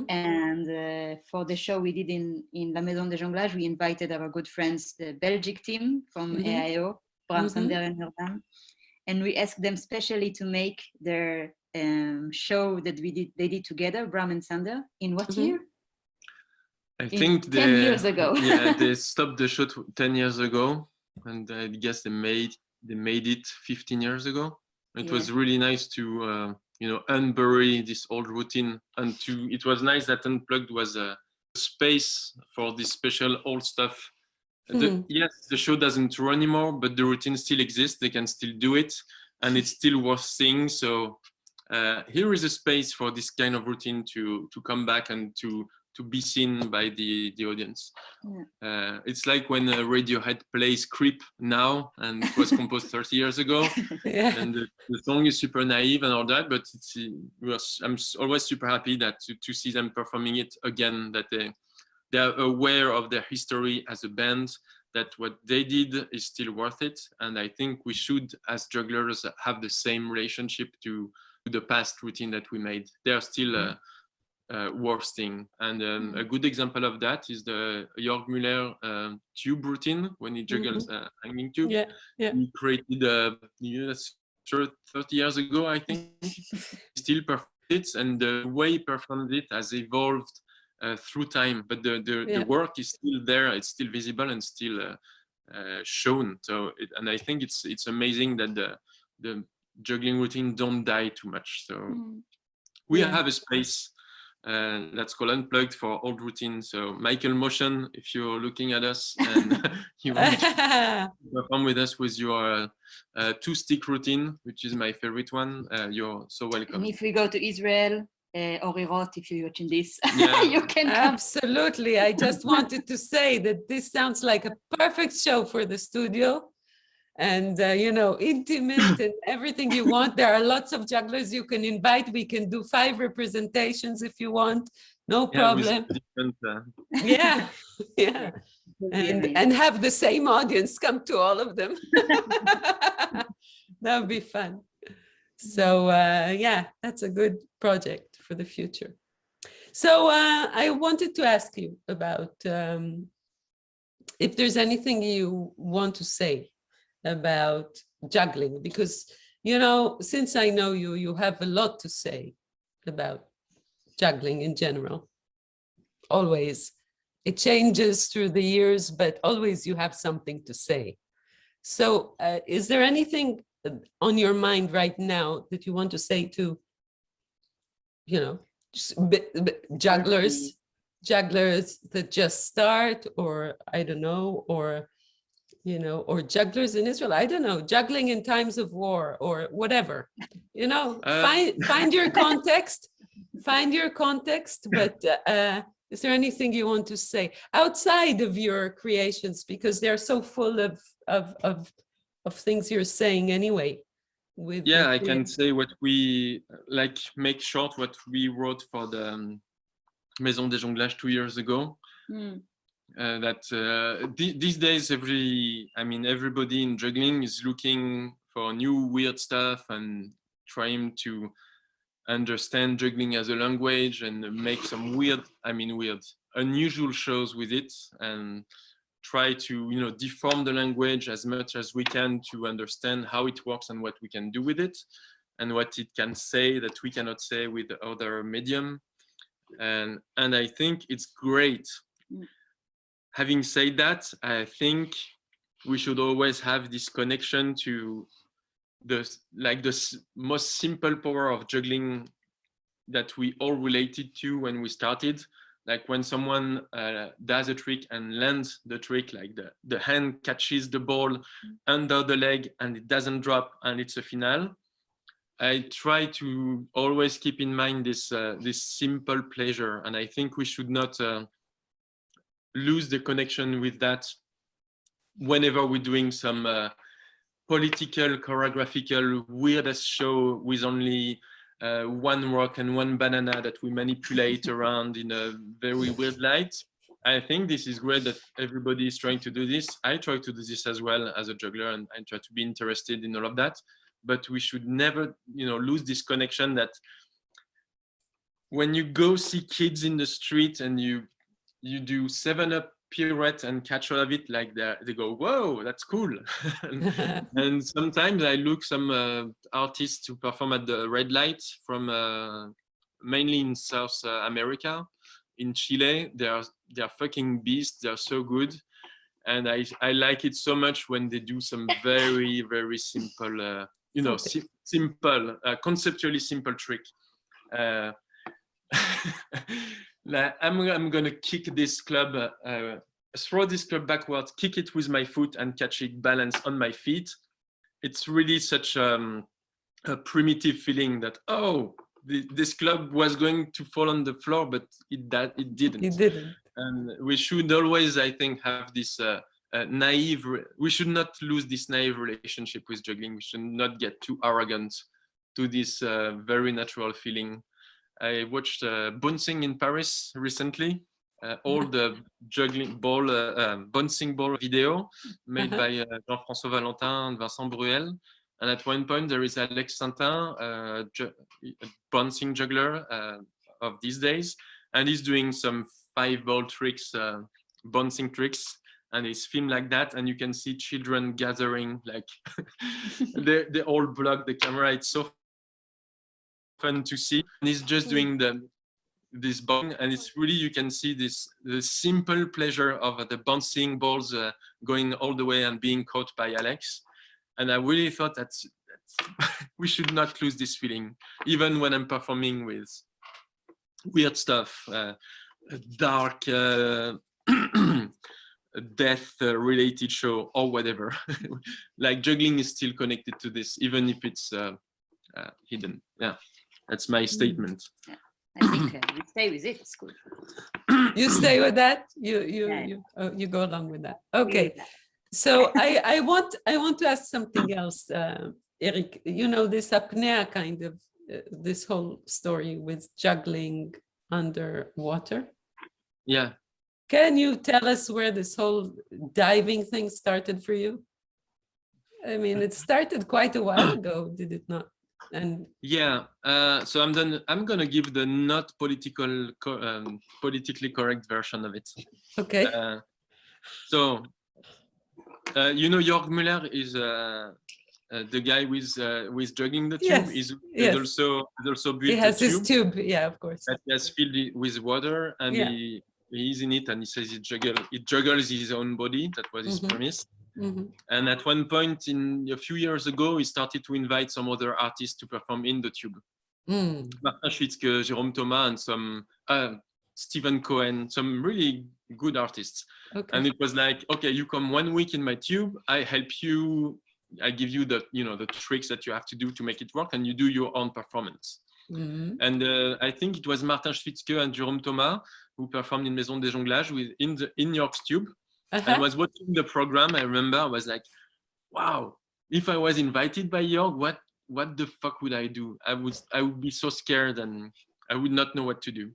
And for the show we did in La Maison de Jonglage, we invited our good friends, the Belgic team from AIO, Bram Sander and Urban. And we asked them specially to make their show that they did together, Bram and Sander, in what year? I think 10 years ago. Yeah, they stopped the show 10 years ago, and I guess they made it 15 years ago. It was really nice to unbury this old routine, and it was nice that Unplugged was a space for this special old stuff. Yes, the show doesn't run anymore, but the routine still exists. They can still do it, and it's still worth seeing. So here is a space for this kind of routine to come back and to be seen by the audience. It's like when Radiohead plays Creep now, and it was composed 30 years ago, and the song is super naive and all that, but I'm always super happy that to see them performing it again, that they're aware of their history as a band, that what they did is still worth it. And I think we should, as jugglers, have the same relationship to the past routine that we made. They're still worth thing. And a good example of that is the Jörg Müller tube routine, when he juggles hanging tube. He created 30 years ago, I think. He still performs it, and the way he performed it has evolved through time, but the work is still there. It's still visible and still shown. So and I think it's amazing that the juggling routine don't die too much. So we have a space that's called Unplugged for old routine. So Michael Motion, if you're looking at us and you want to perform with us with your 2-stick routine, which is my favorite one, you're so welcome. And if we go to Israel, Orit, if you're watching this, yeah. you can come. Absolutely. I just wanted to say that this sounds like a perfect show for the studio, and intimate and everything you want. There are lots of jugglers you can invite. We can do 5 representations if you want, no problem. Yeah. And have the same audience come to all of them. That would be fun. So yeah, that's a good project for the future. So I wanted to ask you about if there's anything you want to say about juggling, because since I know you, you have a lot to say about juggling in general. Always. It changes through the years, but always you have something to say. So is there anything on your mind right now that you want to say to, jugglers that just start, or I don't know, or jugglers in Israel, I don't know, juggling in times of war or whatever, find your context, but is there anything you want to say outside of your creations, because they're so full of things you're saying anyway? I can say what we make short what we wrote for the Maison des Jonglages 2 years ago. These days, everybody in juggling is looking for new weird stuff and trying to understand juggling as a language and make some unusual shows with it, and try to deform the language as much as we can to understand how it works and what we can do with it and what it can say that we cannot say with the other medium. And I think it's great. Having said that, I think we should always have this connection to the most simple power of juggling that we all related to when we started. Like when someone does a trick and lands the trick, like the hand catches the ball under the leg and it doesn't drop and it's a finale. I try to always keep in mind this simple pleasure, and I think we should not lose the connection with that whenever we're doing some political, choreographical, weirdest show with only one rock and one banana that we manipulate around in a very weird light. I think this is great that everybody is trying to do this. I try to do this as well as a juggler, and I try to be interested in all of that. But we should never, lose this connection that when you go see kids in the street and you do 7-up pirouette and catch all of it, like they go, whoa, that's cool. And sometimes I look some artists who perform at the red light from mainly in South America, in Chile. They're fucking beasts. They're so good. And I like it so much when they do some very, very simple, simple, conceptually simple trick. Like I'm gonna kick this club, throw this club backwards, kick it with my foot and catch it balanced on my feet. It's really such a primitive feeling that, oh, this club was going to fall on the floor, but it didn't. It didn't. And we should always, I think, have this naive, we should not lose this naive relationship with juggling. We should not get too arrogant to this very natural feeling. I watched bouncing in Paris recently, all the juggling ball, bouncing ball video made by Jean-François Valentin and Vincent Bruel. And at one point there is Alex Santin, a bouncing juggler of these days, and he's doing some 5-ball tricks, bouncing tricks, and it's filmed like that, and you can see children gathering, like they all block the camera. It's so fun to see, and he's just doing this bouncing, and it's really, you can see the simple pleasure of the bouncing balls going all the way and being caught by Alex. And I really thought that we should not lose this feeling, even when I'm performing with weird stuff, dark death related show or whatever. Like juggling is still connected to this, even if it's hidden. Yeah, that's my statement. Yeah. I think we stay with it. It's good. You stay with that. You go along with that. Okay. So I want to ask something else, Eric. You know, this apnea kind of this whole story with juggling underwater. Yeah. Can you tell us where this whole diving thing started for you? I mean, it started quite a while ago, did it not? And yeah, so I'm gonna give the not politically correct version of it. okay. So you know, Jörg Müller is the guy with juggling the tube. Yes, He's also built He has a his tube tube, yeah, of course. that he has filled it with water, and Yeah. he's in it, and he says it juggles his own body. That was his premise. And at one point, a few years ago, he started to invite some other artists to perform in the tube. Martin Schwitzke, Jérôme Thomas, and some Stephen Cohen, some really good artists. Okay. And it was like, okay, you come 1 week in my tube, I help you, I give you the the tricks that you have to do to make it work, and you do your own performance. And I think it was Martin Schwitzke and Jérôme Thomas who performed in Maison des Jonglages in York's tube. I was watching the program. I remember I was like, wow, if I was invited by Jörg, what the fuck would I do? I would be so scared, and I would not know what to do.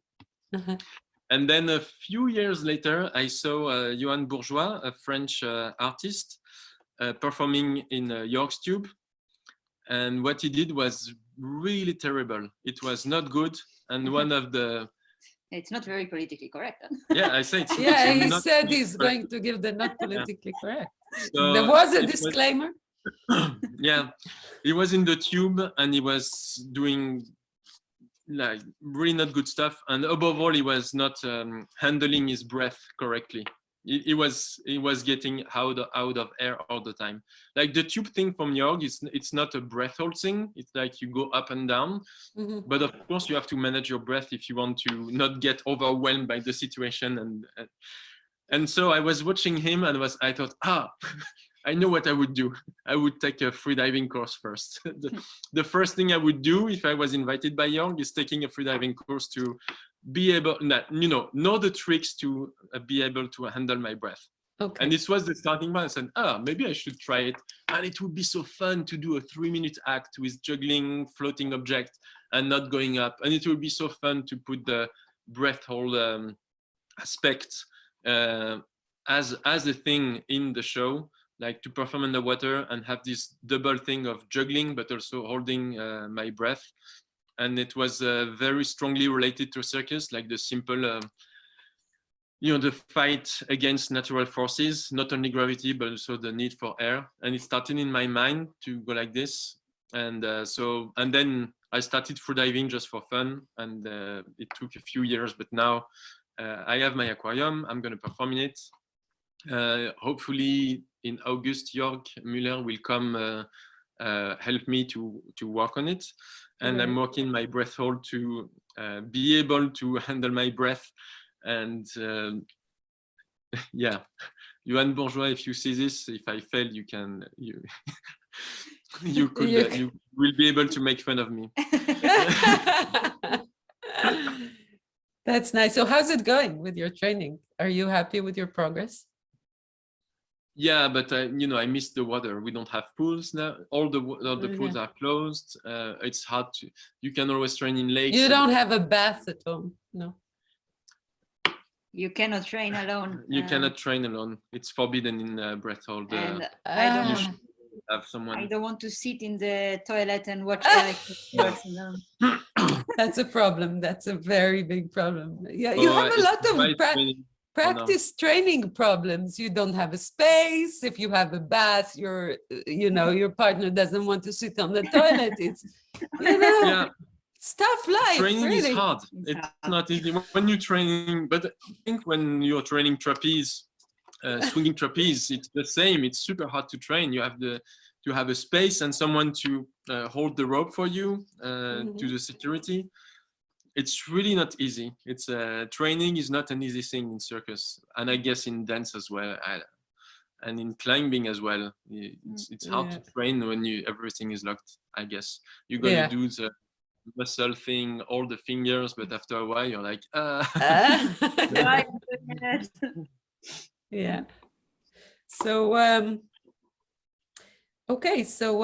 And then a few years later, I saw Johan Bourgeois, a French artist, performing in York's tube. And what he did was really terrible. It was not good. And one of the It's not very politically correct. Huh? yeah, I say it's Yeah, it's he not said he's correct. going to give the not politically correct. So There was a it disclaimer. yeah, he was in the tube and he was doing like really not good stuff, and above all, he was not handling his breath correctly. He was getting out of air all the time. Like the tube thing from York, it's not a breath hold thing. It's like you go up and down, but of course you have to manage your breath if you want to not get overwhelmed by the situation. And so I was watching him and I thought, I know what I would do. I would take a freediving course first. The first thing I would do if I was invited by York is taking a freediving course to be able, know the tricks to be able to handle my breath. Okay. And this was the starting point. I said, maybe I should try it. And it would be so fun to do a 3-minute act with juggling floating object and not going up. And it would be so fun to put the breath hold aspect as a thing in the show, like to perform underwater and have this double thing of juggling, but also holding my breath. And it was very strongly related to circus, like the simple, the fight against natural forces, not only gravity, but also the need for air. And it started in my mind to go like this. And then I started freediving just for fun. And it took a few years, but now I have my aquarium. I'm going to perform in it. Hopefully in August, Jörg Müller will come help me to work on it. And I'm working my breath hold to be able to handle my breath. And yeah, Johan Bourgeois, if you see this, if I fail, you will be able to make fun of me. That's nice. So how's it going with your training? Are you happy with your progress? Yeah, but I miss the water. We don't have pools now. All the pools are closed. It's hard to. You can always train in lakes. You don't have a bath at home, no. You cannot train alone. You cannot train alone. It's forbidden in breath hold. And you should have someone. I don't want to sit in the toilet and watch That's a problem. That's a very big problem. Yeah, you have a lot of practice training problems. You don't have a space. If you have a bath, your partner doesn't want to sit on the toilet. It's yeah. It's tough life. Training really. is hard. It's not easy when you're training, but I think when you're training trapeze, swinging trapeze, it's the same. It's super hard to train. You have to have a space and someone to hold the rope for you to the security. It's really not easy. It's training is not an easy thing in circus, and I guess in dance as well, and in climbing as well. It's hard to train when everything is locked. I guess you're gonna do the muscle thing, all the fingers, but after a while you're like, yeah. So okay, so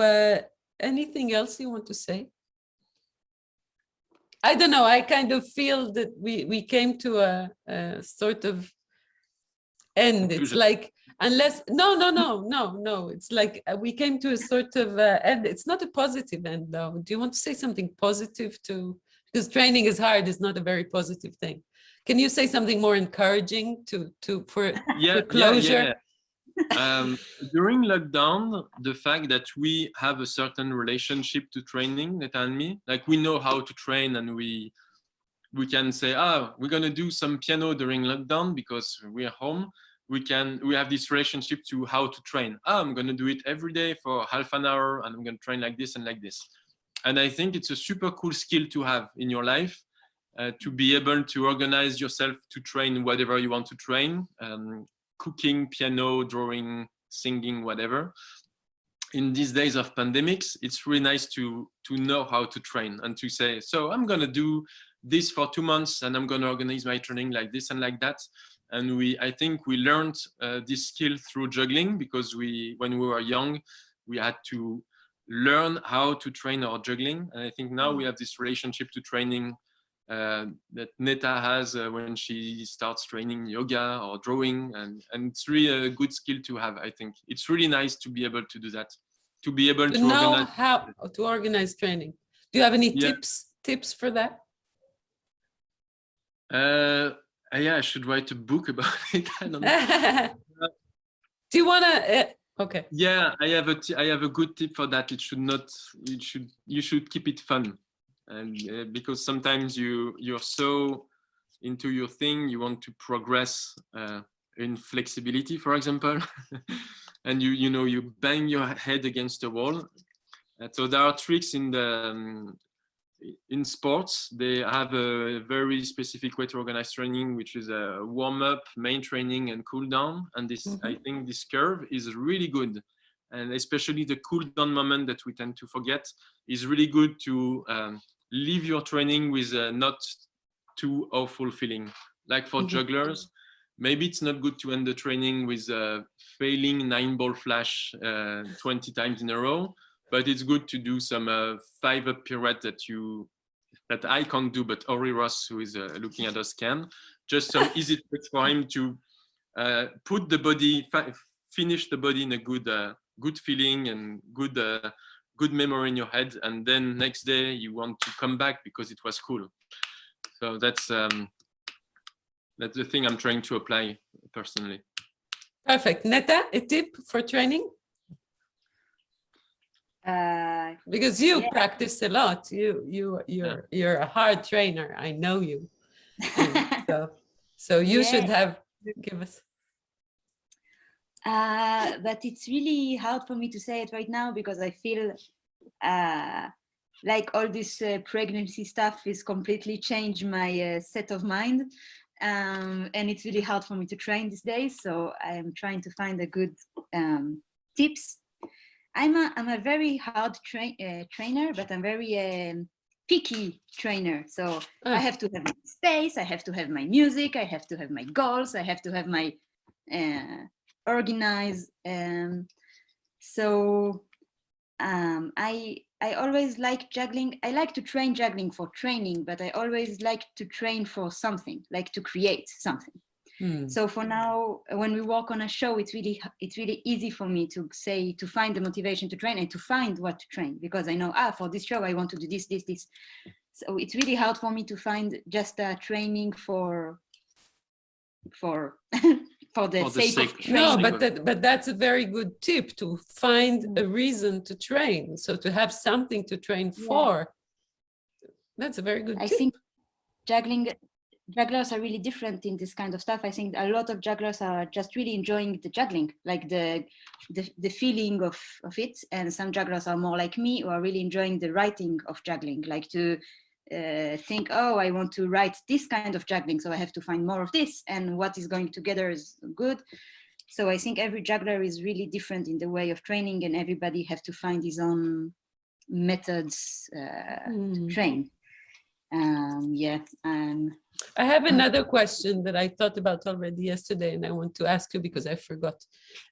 anything else you want to say? I don't know. I kind of feel that we came to a sort of end. It's like, unless no. It's like we came to a sort of end. It's not a positive end, though. Do you want to say something positive too? Because training is hard. It's not a very positive thing. Can you say something more encouraging for closure? Yeah. During lockdown, the fact that we have a certain relationship to training, Neta and me, like we know how to train, and we can say, we're gonna do some piano during lockdown because we're home. We have this relationship to how to train. I'm gonna do it every day for half an hour, and I'm gonna train like this and like this. And I think it's a super cool skill to have in your life, to be able to organize yourself to train whatever you want to train. Cooking, piano, drawing, singing, whatever. In these days of pandemics, it's really nice to know how to train and to say, so I'm gonna do this for 2 months and I'm gonna organize my training like this and like that. And I think we learned this skill through juggling, because when we were young, we had to learn how to train our juggling. And I think now we have this relationship to training that Neta has when she starts training yoga or drawing, and it's really a good skill to have. I think it's really nice to be able to do that, to be able to know organize. how to organize training. Do you have any Yeah. tips for that? Yeah, I should write a book about it. I don't know. Do you want to? Okay. Yeah, I have a good tip for that. You should keep it fun, and because sometimes you're so into your thing, you want to progress in flexibility, for example, and you bang your head against the wall. So there are tricks in sports. They have a very specific way to organize training, which is a warm up, main training, and cool down. And this, I think, this curve is really good, and especially the cool down moment that we tend to forget is really good to leave your training with a not too awful feeling. Like for jugglers, maybe it's not good to end the training with a failing 9-ball flash 20 times in a row. But it's good to do some 5-up pirouette that I can't do, but Ori Ross, who is looking at us, can. Just some easy tricks for him to put the body, finish the body in a good feeling and good memory in your head, and then next day you want to come back because it was cool. So that's the thing I'm trying to apply personally. Perfect. Neta, a tip for training? Because you practice a lot. You're a hard trainer. I know you. So you should give us. But it's really hard for me to say it right now because I feel like all this pregnancy stuff is completely changed my set of mind. And it's really hard for me to train these days. So I'm trying to find a good tips. I'm a very hard trainer, but I'm very picky trainer. So I have to have my space, I have to have my music, I have to have my goals, I have to have my organized. So I always like juggling. I like to train juggling for training, but I always like to train for something, like to create something. So for now, when we work on a show, it's really easy for me to find the motivation to train and to find what to train, because I know, for this show, I want to do this. So it's really hard for me to find just a training for the sake of training. No, but that's a very good tip, to find a reason to train. So to have something to train for, that's a very good tip. I think jugglers are really different in this kind of stuff. I think a lot of jugglers are just really enjoying the juggling, like the feeling of it. And some jugglers are more like me, who are really enjoying the writing of juggling, like to think, oh, I want to write this kind of juggling, so I have to find more of this, and what is going together is good. So I think every juggler is really different in the way of training, and everybody have to find his own methods to train. I have another question that I thought about already yesterday, and I want to ask you because I forgot.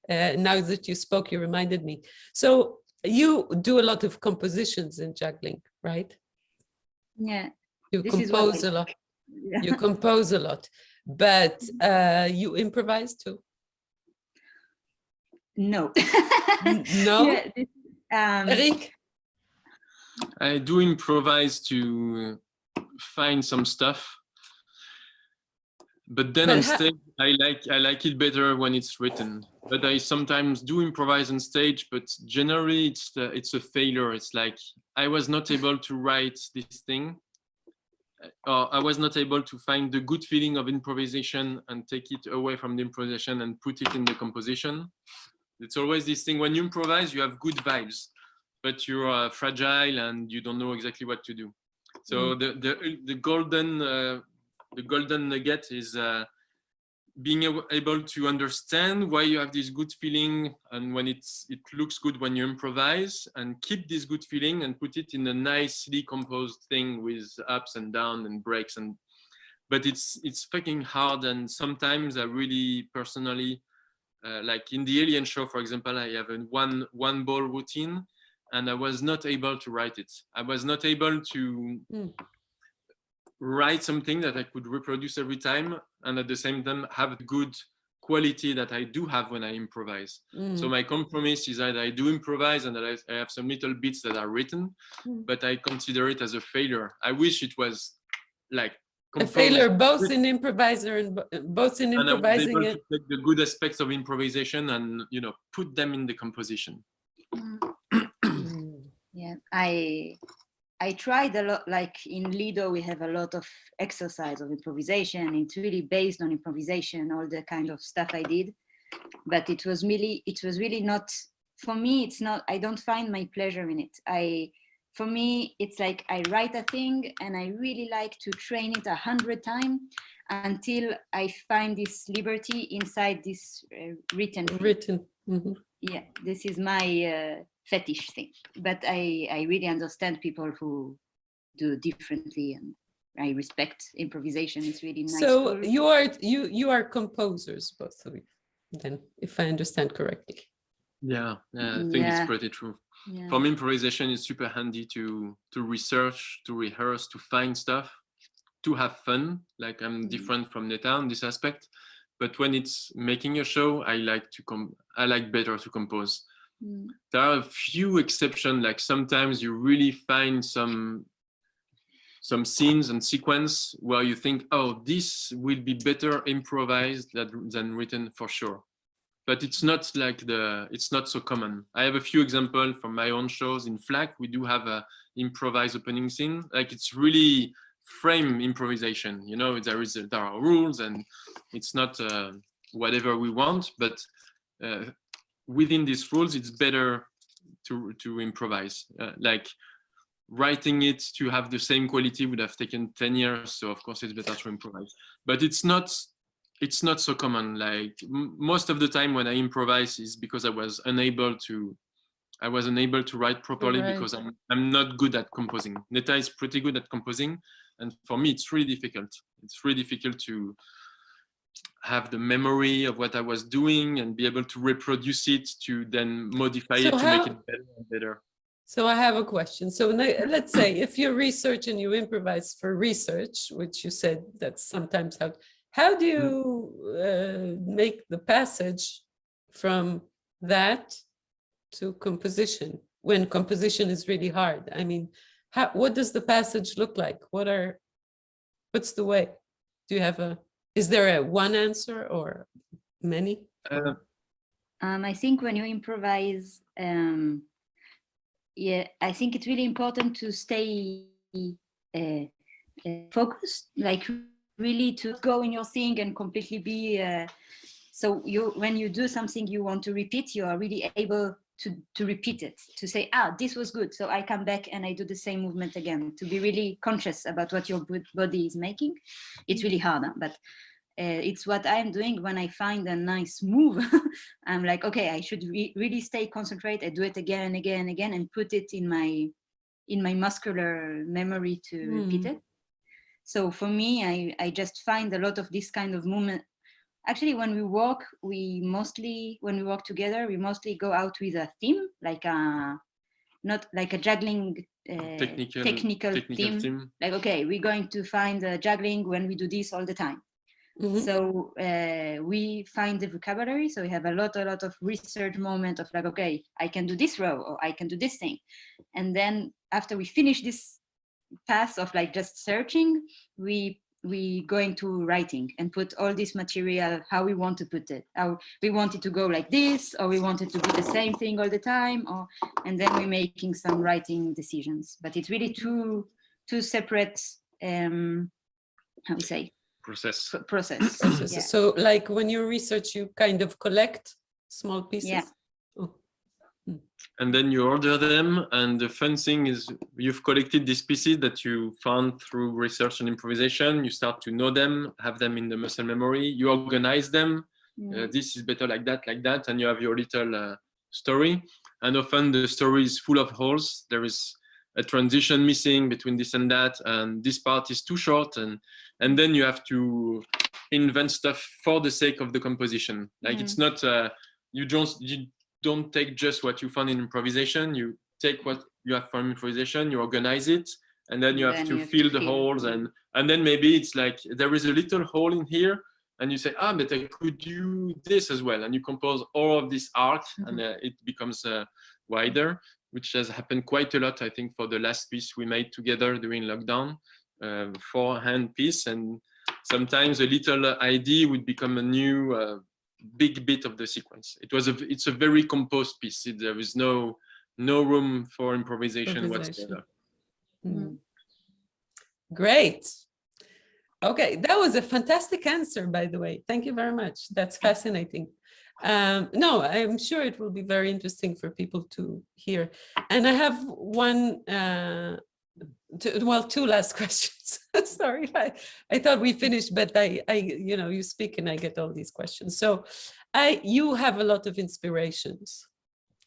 Now that you spoke, you reminded me. So you do a lot of compositions in juggling, right? Yeah. You compose a lot. Yeah. You compose a lot, but you improvise too? No. No? Eric? I do improvise to find some stuff, but then on stage I like it better when it's written. But I sometimes do improvise on stage, but generally it's a failure. It's like I was not able to write this thing, or I was not able to find the good feeling of improvisation and take it away from the improvisation and put it in the composition. It's always this thing, when you improvise you have good vibes, but you're fragile and you don't know exactly what to do. So the golden nugget is being able to understand why you have this good feeling, and when it looks good when you improvise, and keep this good feeling and put it in a nicely composed thing with ups and downs and breaks. But it's fucking hard, and sometimes I really personally, like in the Alien show, for example, I have a one ball routine, and I was not able to write it. I was not able to write something that I could reproduce every time, and at the same time have good quality that I do have when I improvise. So my compromise is that I do improvise and that I have some little bits that are written, but I consider it as a failure. I wish it was like a failure both in improviser and both in and I was improvising able it. to take the good aspects of improvisation and, you know, put them in the composition. Yeah, I tried a lot. Like in Lido, we have a lot of exercise of improvisation. It's really based on improvisation, all the kind of stuff I did. But it was really not, for me, it's not, I don't find my pleasure in it. For me, it's like I write a thing and I really like to train it 100 times until I find this liberty inside this written thing. Yeah, this is my fetish thing. But I really understand people who do differently, and I respect improvisation. It's really nice. So you are composers, both of you, then, if I understand correctly. Yeah, I think it's pretty true. Yeah. For me, improvisation is super handy to research, to rehearse, to find stuff, to have fun. Like I'm different from Neta in this aspect, but when it's making a show, I like better to compose. There are a few exceptions. Like sometimes you really find some scenes and sequence where you think, oh, this will be better improvised than written for sure. But it's not like it's not so common. I have a few examples from my own shows. In FLAC, we do have a improvised opening scene. Like it's really frame improvisation. You know, there are rules and it's not whatever we want, but within these rules, it's better to improvise. Like writing it to have the same quality would have taken 10 years. So of course it's better to improvise, but it's not so common. Like most of the time when I improvise is because I was unable to write properly because I'm not good at composing. Neta is pretty good at composing. And for me, it's really difficult. It's really difficult to have the memory of what I was doing and be able to reproduce it, to then modify it to make it better and better. So I have a question. So let's say if you research and you improvise for research, which you said that's sometimes how do you make the passage from that to composition when composition is really hard? I mean, what does the passage look like? What's the way? Do you have is there a one answer or many? I think when you improvise, yeah, I think it's really important to stay focused, like really to go in your thing and completely be, so when you do something you want to repeat, you are really able to repeat it, to say, this was good, so I come back and I do the same movement again, to be really conscious about what your body is making. It's really hard, but it's what I'm doing when I find a nice move. I'm like, okay, I should really stay concentrated. I do it again and again and again and put it in my muscular memory to repeat it. So for me, I just find a lot of this kind of movement. Actually, when we work together, we mostly go out with a theme, like not like a juggling technical theme. Like, okay, we're going to find a juggling when we do this all the time. So we find the vocabulary. So we have a lot of research moment of like, okay, I can do this row or I can do this thing. And then after we finish this path of like just searching, we going to writing and put all this material, how we want to put it, how we want it to go like this, or we want it to be the same thing all the time, and then we're making some writing decisions. But it's really two separate, how we say, process. Yeah. So like when you research, you kind of collect small pieces. Yeah. And then you order them, and the fun thing is you've collected these pieces that you found through research and improvisation. You start to know them, have them in the muscle memory, you organize them. This is better like that, and you have your little story. And often the story is full of holes. There is a transition missing between this and that, and this part is too short, and then you have to invent stuff for the sake of the composition. Like it's not you don't take just what you found in improvisation. You take what you have from improvisation, you organize it, and then you have to fill the holes, and then maybe it's like there is a little hole in here, and you say, but I could do this as well, and you compose all of this art, and it becomes wider, which has happened quite a lot, I think, for the last piece we made together during lockdown, 4-hand piece, and sometimes a little idea would become a new big bit of the sequence. It's a very composed piece. There is no room for improvisation whatsoever. Great. Okay, that was a fantastic answer, by the way. Thank you very much. That's fascinating. No, I'm sure it will be very interesting for people to hear. And I have two last questions. Sorry, I thought we finished, but you speak and I get all these questions. So you have a lot of inspirations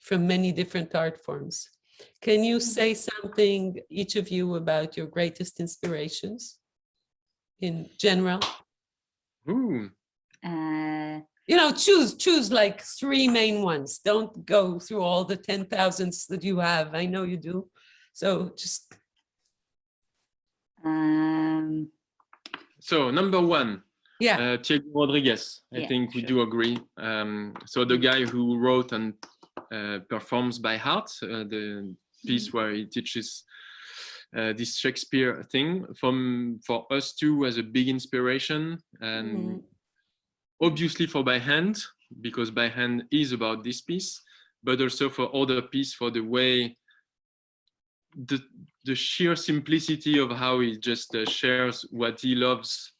from many different art forms. Can you say something, each of you, about your greatest inspirations in general? Ooh. Choose like 3 main ones. Don't go through all the 10,000s that you have. I know you do. So just. So number one, yeah, Diego Rodriguez. I think we do agree. So the guy who wrote and performs by heart the piece where he teaches this Shakespeare thing, for us too, as a big inspiration, and obviously for by hand, because by hand is about this piece, but also for other piece, for the way the sheer simplicity of how he just shares what he loves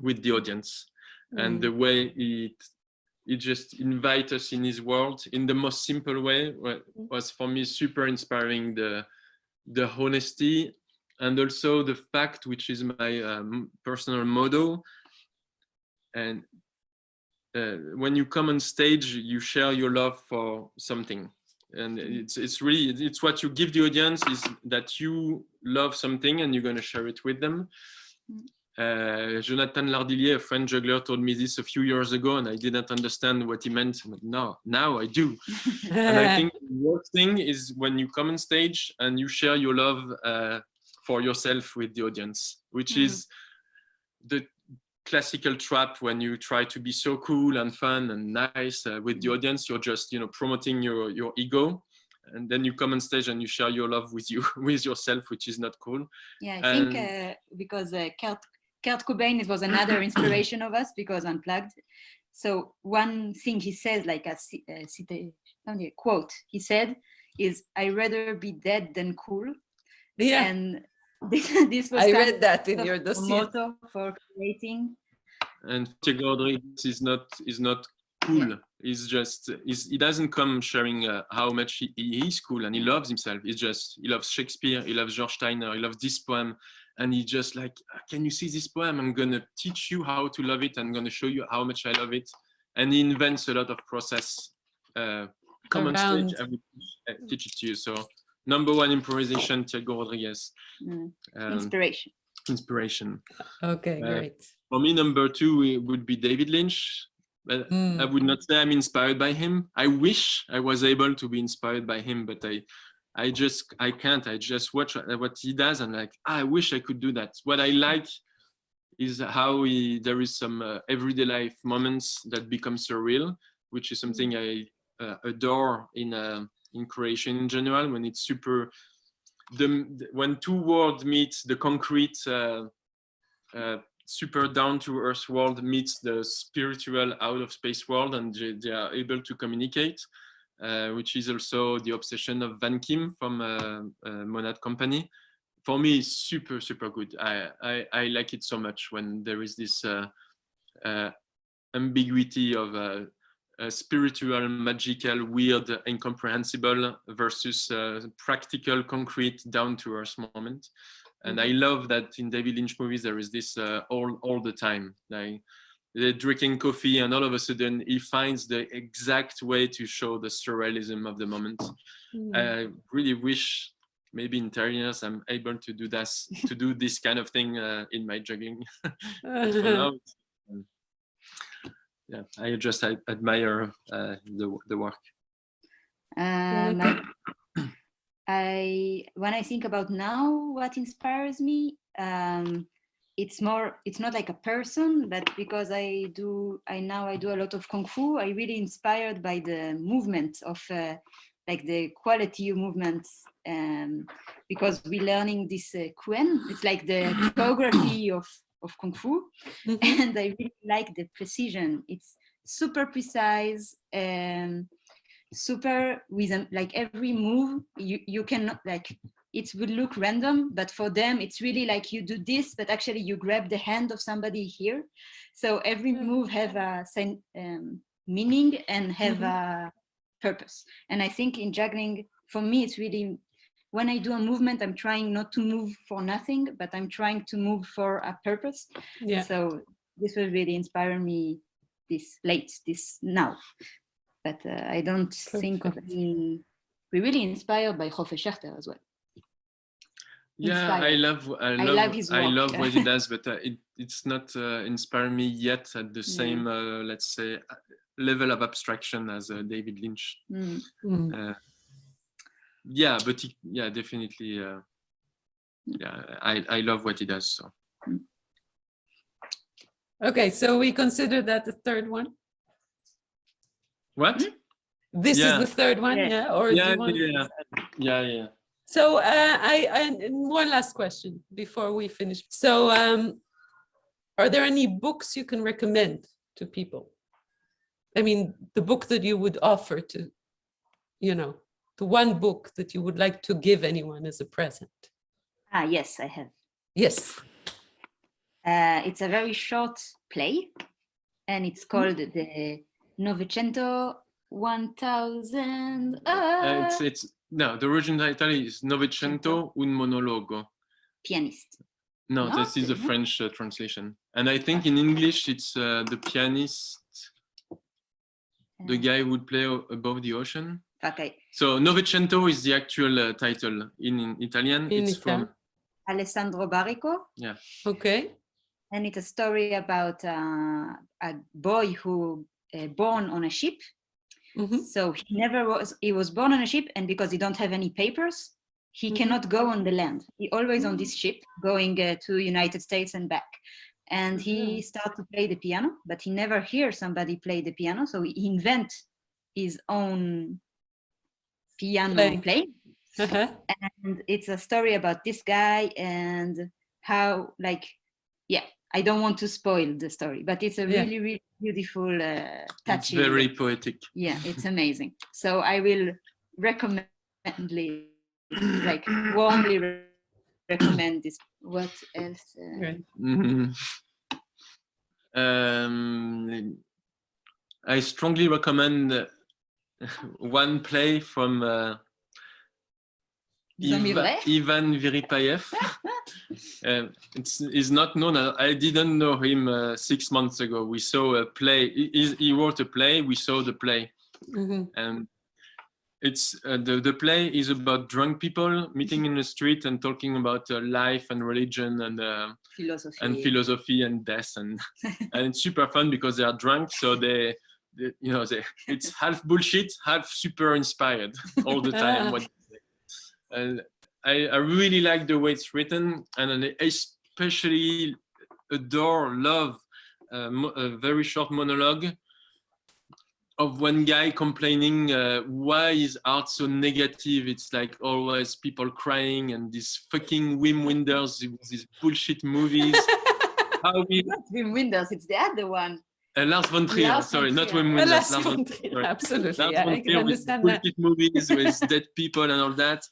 with the audience, and the way he just invites us in his world in the most simple way was for me super inspiring. The honesty, and also the fact, which is my personal motto, and when you come on stage, you share your love for something, and it's what you give the audience, is that you love something and you're going to share it with them. Jonathan Lardillier, a French juggler, told me this a few years ago, and I didn't understand what he meant. Now I do. And I think the worst thing is when you come on stage and you share your love for yourself with the audience, which is the classical trap. When you try to be so cool and fun and nice with the audience, you're just promoting your ego, and then you come on stage and you share your love with yourself, which is not cool. Yeah, I think because Kurt Cobain was another inspiration of us, because Unplugged. So one thing he says, like a quote he said, is, "I'd rather be dead than cool." Yeah. And this was I read that in your dossier. motto for creating. And Diego Rodriguez is not cool. He doesn't come sharing how much he is cool, and he loves himself. He loves Shakespeare, he loves George Steiner, he loves this poem, and he just like, can you see this poem? I'm gonna teach you how to love it. I'm gonna show you how much I love it. And he invents a lot of process. Come on stage, I will teach it to you. So number one, improvisation, Diego Rodriguez. Inspiration. Okay, great. For me, number two, it would be David Lynch. But I would not say I'm inspired by him. I wish I was able to be inspired by him, but I can't. I just watch what he does, and like, I wish I could do that. What I like is how there is some everyday life moments that become surreal, which is something I adore in creation in general. When it's super, when two worlds meet, the concrete, super down-to-earth world meets the spiritual out-of-space world, and they are able to communicate, which is also the obsession of Van Kim from Monad Company. For me, it's super, super good. I like it so much when there is this ambiguity of spiritual, magical, weird, incomprehensible versus practical, concrete, down-to-earth moment. And I love that in David Lynch movies, there is this all the time. Like, they're drinking coffee and all of a sudden he finds the exact way to show the surrealism of the moment. I really wish maybe in 10 years I'm able to do this kind of thing in my juggling. But for now, yeah, I just admire the work. When I think about now what inspires me, it's not like a person, but because I do a lot of Kung Fu, I really inspired by the movement of like the quality of movements, because we're learning this Kuen. It's like the choreography of Kung Fu. Mhm. And I really like the precision. It's super precise, super with like every move you cannot like, it would look random, but for them it's really like you do this, but actually you grab the hand of somebody here. So every move have a meaning and have a purpose. And I think in juggling, for me, it's really, when I do a movement, I'm trying not to move for nothing, but I'm trying to move for a purpose. Yeah. So this will really inspire me this now. But I don't think of Perfect. any. We're really inspired by Hofe Schechter as well. Yeah, I Inspired. love his I work. love what he does, but it's not inspiring me yet at the Yeah. same let's say level of abstraction as David Lynch. Mm. Yeah, but yeah, definitely. Yeah, I love what he does. So. Okay, so we consider that the third one. What? This is the third one, Yeah. yeah? Or do Yeah, you want? yeah. So I one last question before we finish. So are there any books you can recommend to people? I mean, the book that you would offer to, you know, the one book that you would like to give anyone as a present. Yes, I have. Yes. It's a very short play, and it's called the Novecento 1000. It's no, the original title is Novecento un monologo. Pianist. No, this is the French translation, and I think in English it's the pianist, the guy who would play above the ocean. Okay. So Novecento is the actual title in Italian. It's from Alessandro Barrico. Yeah. Okay. And it's a story about a boy who born on a ship. Mm-hmm. So he was born on a ship, and because he don't have any papers, he cannot go on the land. He always on this ship going to United States and back. And he started to play the piano, but he never hear somebody play the piano. So he invent his own piano playing. And it's a story about this guy and how, like, I don't want to spoil the story, but it's a really, really beautiful, touching. It's very poetic. Yeah, it's amazing. So I will recommend, like, warmly recommend this. What else? I strongly recommend one play from Ivan Viripayev. It's not known. I didn't know him 6 months ago. We saw a play. He wrote a play. We saw the play, and it's the play is about drunk people meeting in the street and talking about life and religion and philosophy and death, and it's super fun because they are drunk. So they it's half bullshit, half super inspired all the time. And I really like the way it's written, and I especially love a very short monologue of one guy complaining why is art so negative. It's like always people crying and these fucking Wim Wenders, these bullshit movies. Not Wim Wenders, it's the other one. Lars von Trier, sorry, not Wim Wenders. Lars von Trier, absolutely. Lars von Trier with bullshit movies with dead people and all that.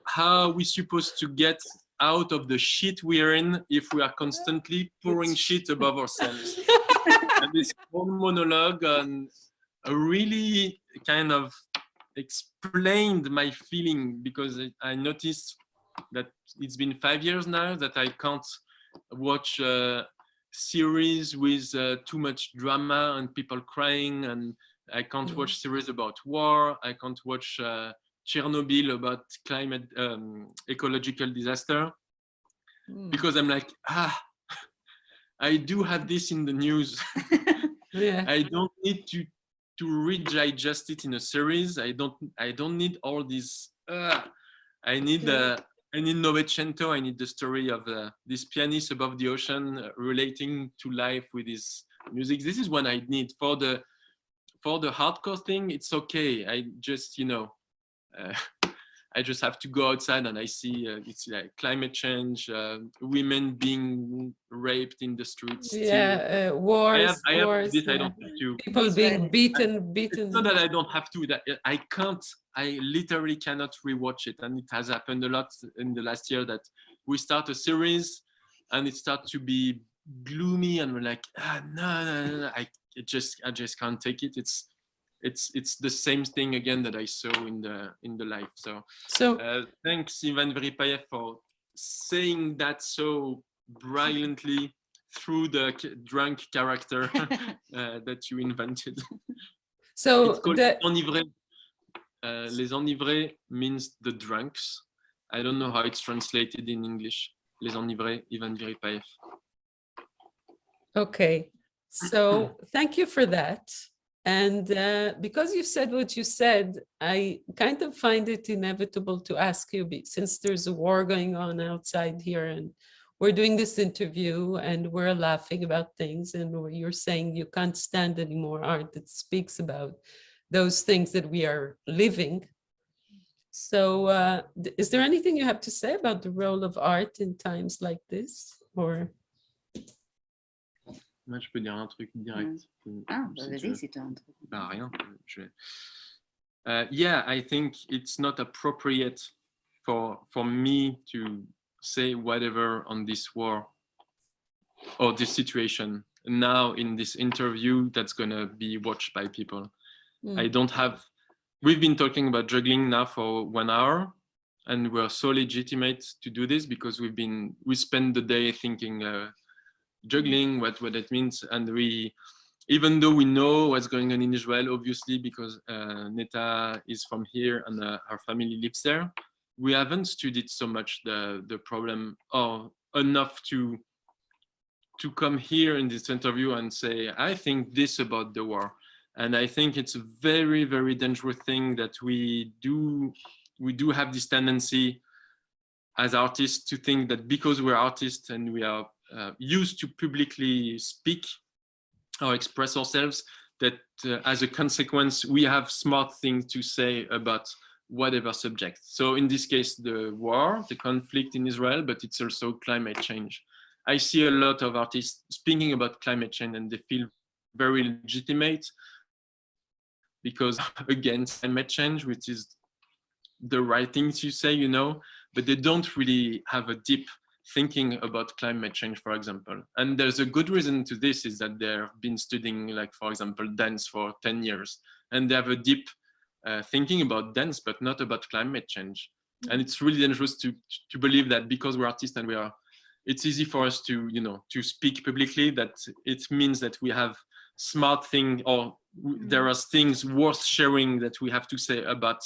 How are we supposed to get out of the shit we're in if we are constantly pouring shit above ourselves? And this whole monologue really kind of explained my feeling, because I noticed that it's been 5 years now that I can't watch series with too much drama and people crying, and I can't watch series about war. I can't watch Chernobyl about climate ecological disaster, because I'm like, I do have this in the news. I don't need to digest it in a series. I don't need all these. I need And in Novecento, I need the story of this pianist above the ocean relating to life with his music. This is what I need for the hardcore thing. It's okay. I just, I just have to go outside and I see it's like climate change, women being raped in the streets. Yeah, wars. I have wars. this. Yeah. I don't have to. People being beaten. It's not that I don't have to. That I can't. I literally cannot rewatch it, and it has happened a lot in the last year that we start a series, and it starts to be gloomy, and we're like, no. I just can't take it. It's the same thing again that I saw in the life. So thanks Ivan Veripayev for saying that so brilliantly through the drunk character that you invented. So it's called Les Enivrés. Les Enivrés means the drunks. I don't know how it's translated in English. Les Enivrés, Ivan Veripayev. Okay, so thank you for that. And because you said what you said, I kind of find it inevitable to ask you, since there's a war going on outside here and we're doing this interview and we're laughing about things and you're saying you can't stand anymore art that speaks about those things that we are living. So is there anything you have to say about the role of art in times like this, or? Moi, je peux dire un truc direct. Vas-y, si t'as un truc. Bah, rien. Yeah, I think it's not appropriate for me to say whatever on this war or this situation now in this interview that's gonna be watched by people. I don't have. We've been talking about juggling now for 1 hour, and we're so legitimate to do this because we spend the day thinking. Juggling, what it means, and even though we know what's going on in Israel, obviously, because Neta is from here and her family lives there, we haven't studied so much the problem or enough to come here in this interview and say, I think this about the war. And I think it's a very, very dangerous thing that we do have this tendency as artists to think that because we're artists and we are used to publicly speak or express ourselves, that as a consequence, we have smart things to say about whatever subject. So in this case, the war, the conflict in Israel, but it's also climate change. I see a lot of artists speaking about climate change and they feel very legitimate because against climate change, which is the right thing to say, but they don't really have a deep thinking about climate change, for example. And there's a good reason to this is that they've been studying, like, for example, dance for 10 years. And they have a deep thinking about dance, but not about climate change. And it's really dangerous to believe that because we're artists and it's easy for us to, to speak publicly, that it means that we have smart thing or there are things worth sharing that we have to say about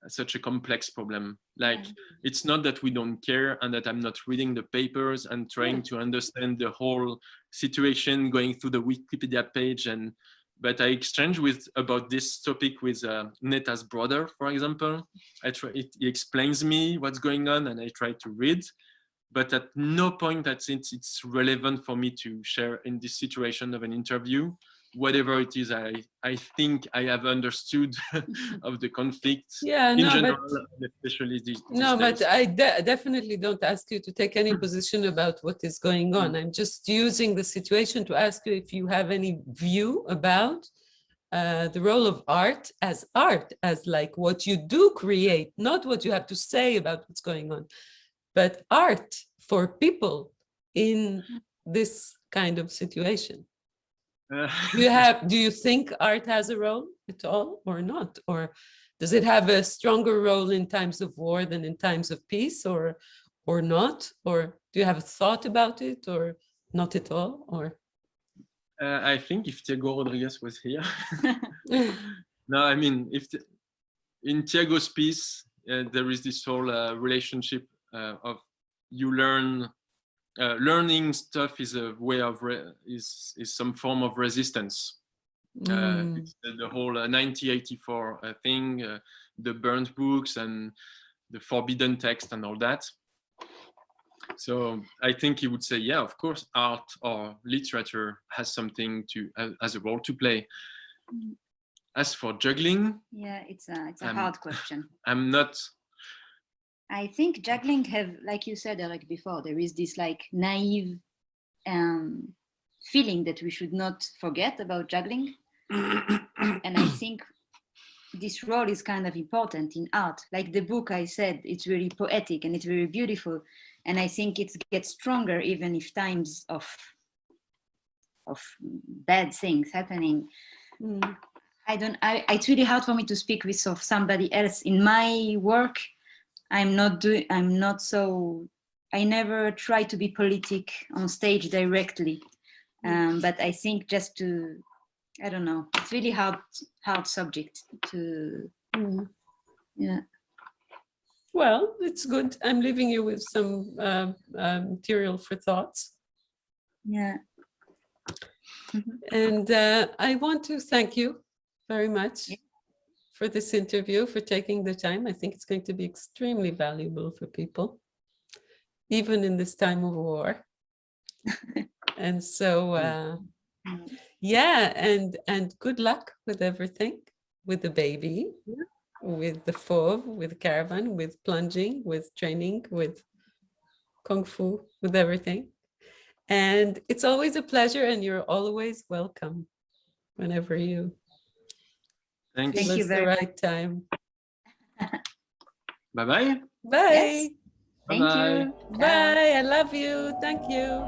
such a complex problem. Like, it's not that we don't care and that I'm not reading the papers and trying to understand the whole situation, going through the Wikipedia page, but I exchange about this topic with Neta's brother, for example. He explains me what's going on and I try to read, but at no point I think it's relevant for me to share in this situation of an interview whatever it is I think I have understood of the conflict in general, but especially these but I definitely don't ask you to take any position about what is going on. I'm just using the situation to ask you if you have any view about the role of art, as like what you do create, not what you have to say about what's going on, but art for people in this kind of situation. Do you think art has a role at all or not? Or does it have a stronger role in times of war than in times of peace, or not? Or do you have a thought about it, or not at all? Or I think if Thiago Rodriguez was here. No, I mean, in Thiago's piece, there is this whole relationship of you learning stuff is a way of is some form of resistance. It's the whole 1984 thing, the burnt books and the forbidden text and all that. So I think he would say, yeah, of course, art or literature has something to, as a role to play. As for juggling, Yeah, it's a hard question. I'm not. I think juggling have, like you said, Eric, before, there is this like naive feeling that we should not forget about juggling. And I think this role is kind of important in art. Like the book I said, it's really poetic and it's very beautiful. And I think it gets stronger even if times of bad things happening. It's really hard for me to speak with somebody else. In my work, I never try to be politic on stage directly. But I think just to, I don't know, it's really hard subject to, yeah. Well, it's good. I'm leaving you with some material for thoughts. Yeah. And I want to thank you very much for this interview, for taking the time. I think it's going to be extremely valuable for people, even in this time of war. And so, yeah, and good luck with everything, with the baby, with the FOV, with the caravan, with plunging, with training, with Kung Fu, with everything. And it's always a pleasure, and you're always welcome whenever you Thanks. feel Thank you it's the very right time. Bye-bye. Bye. Yes. Thank Bye-bye. you. Ciao. Bye. I love you. Thank you.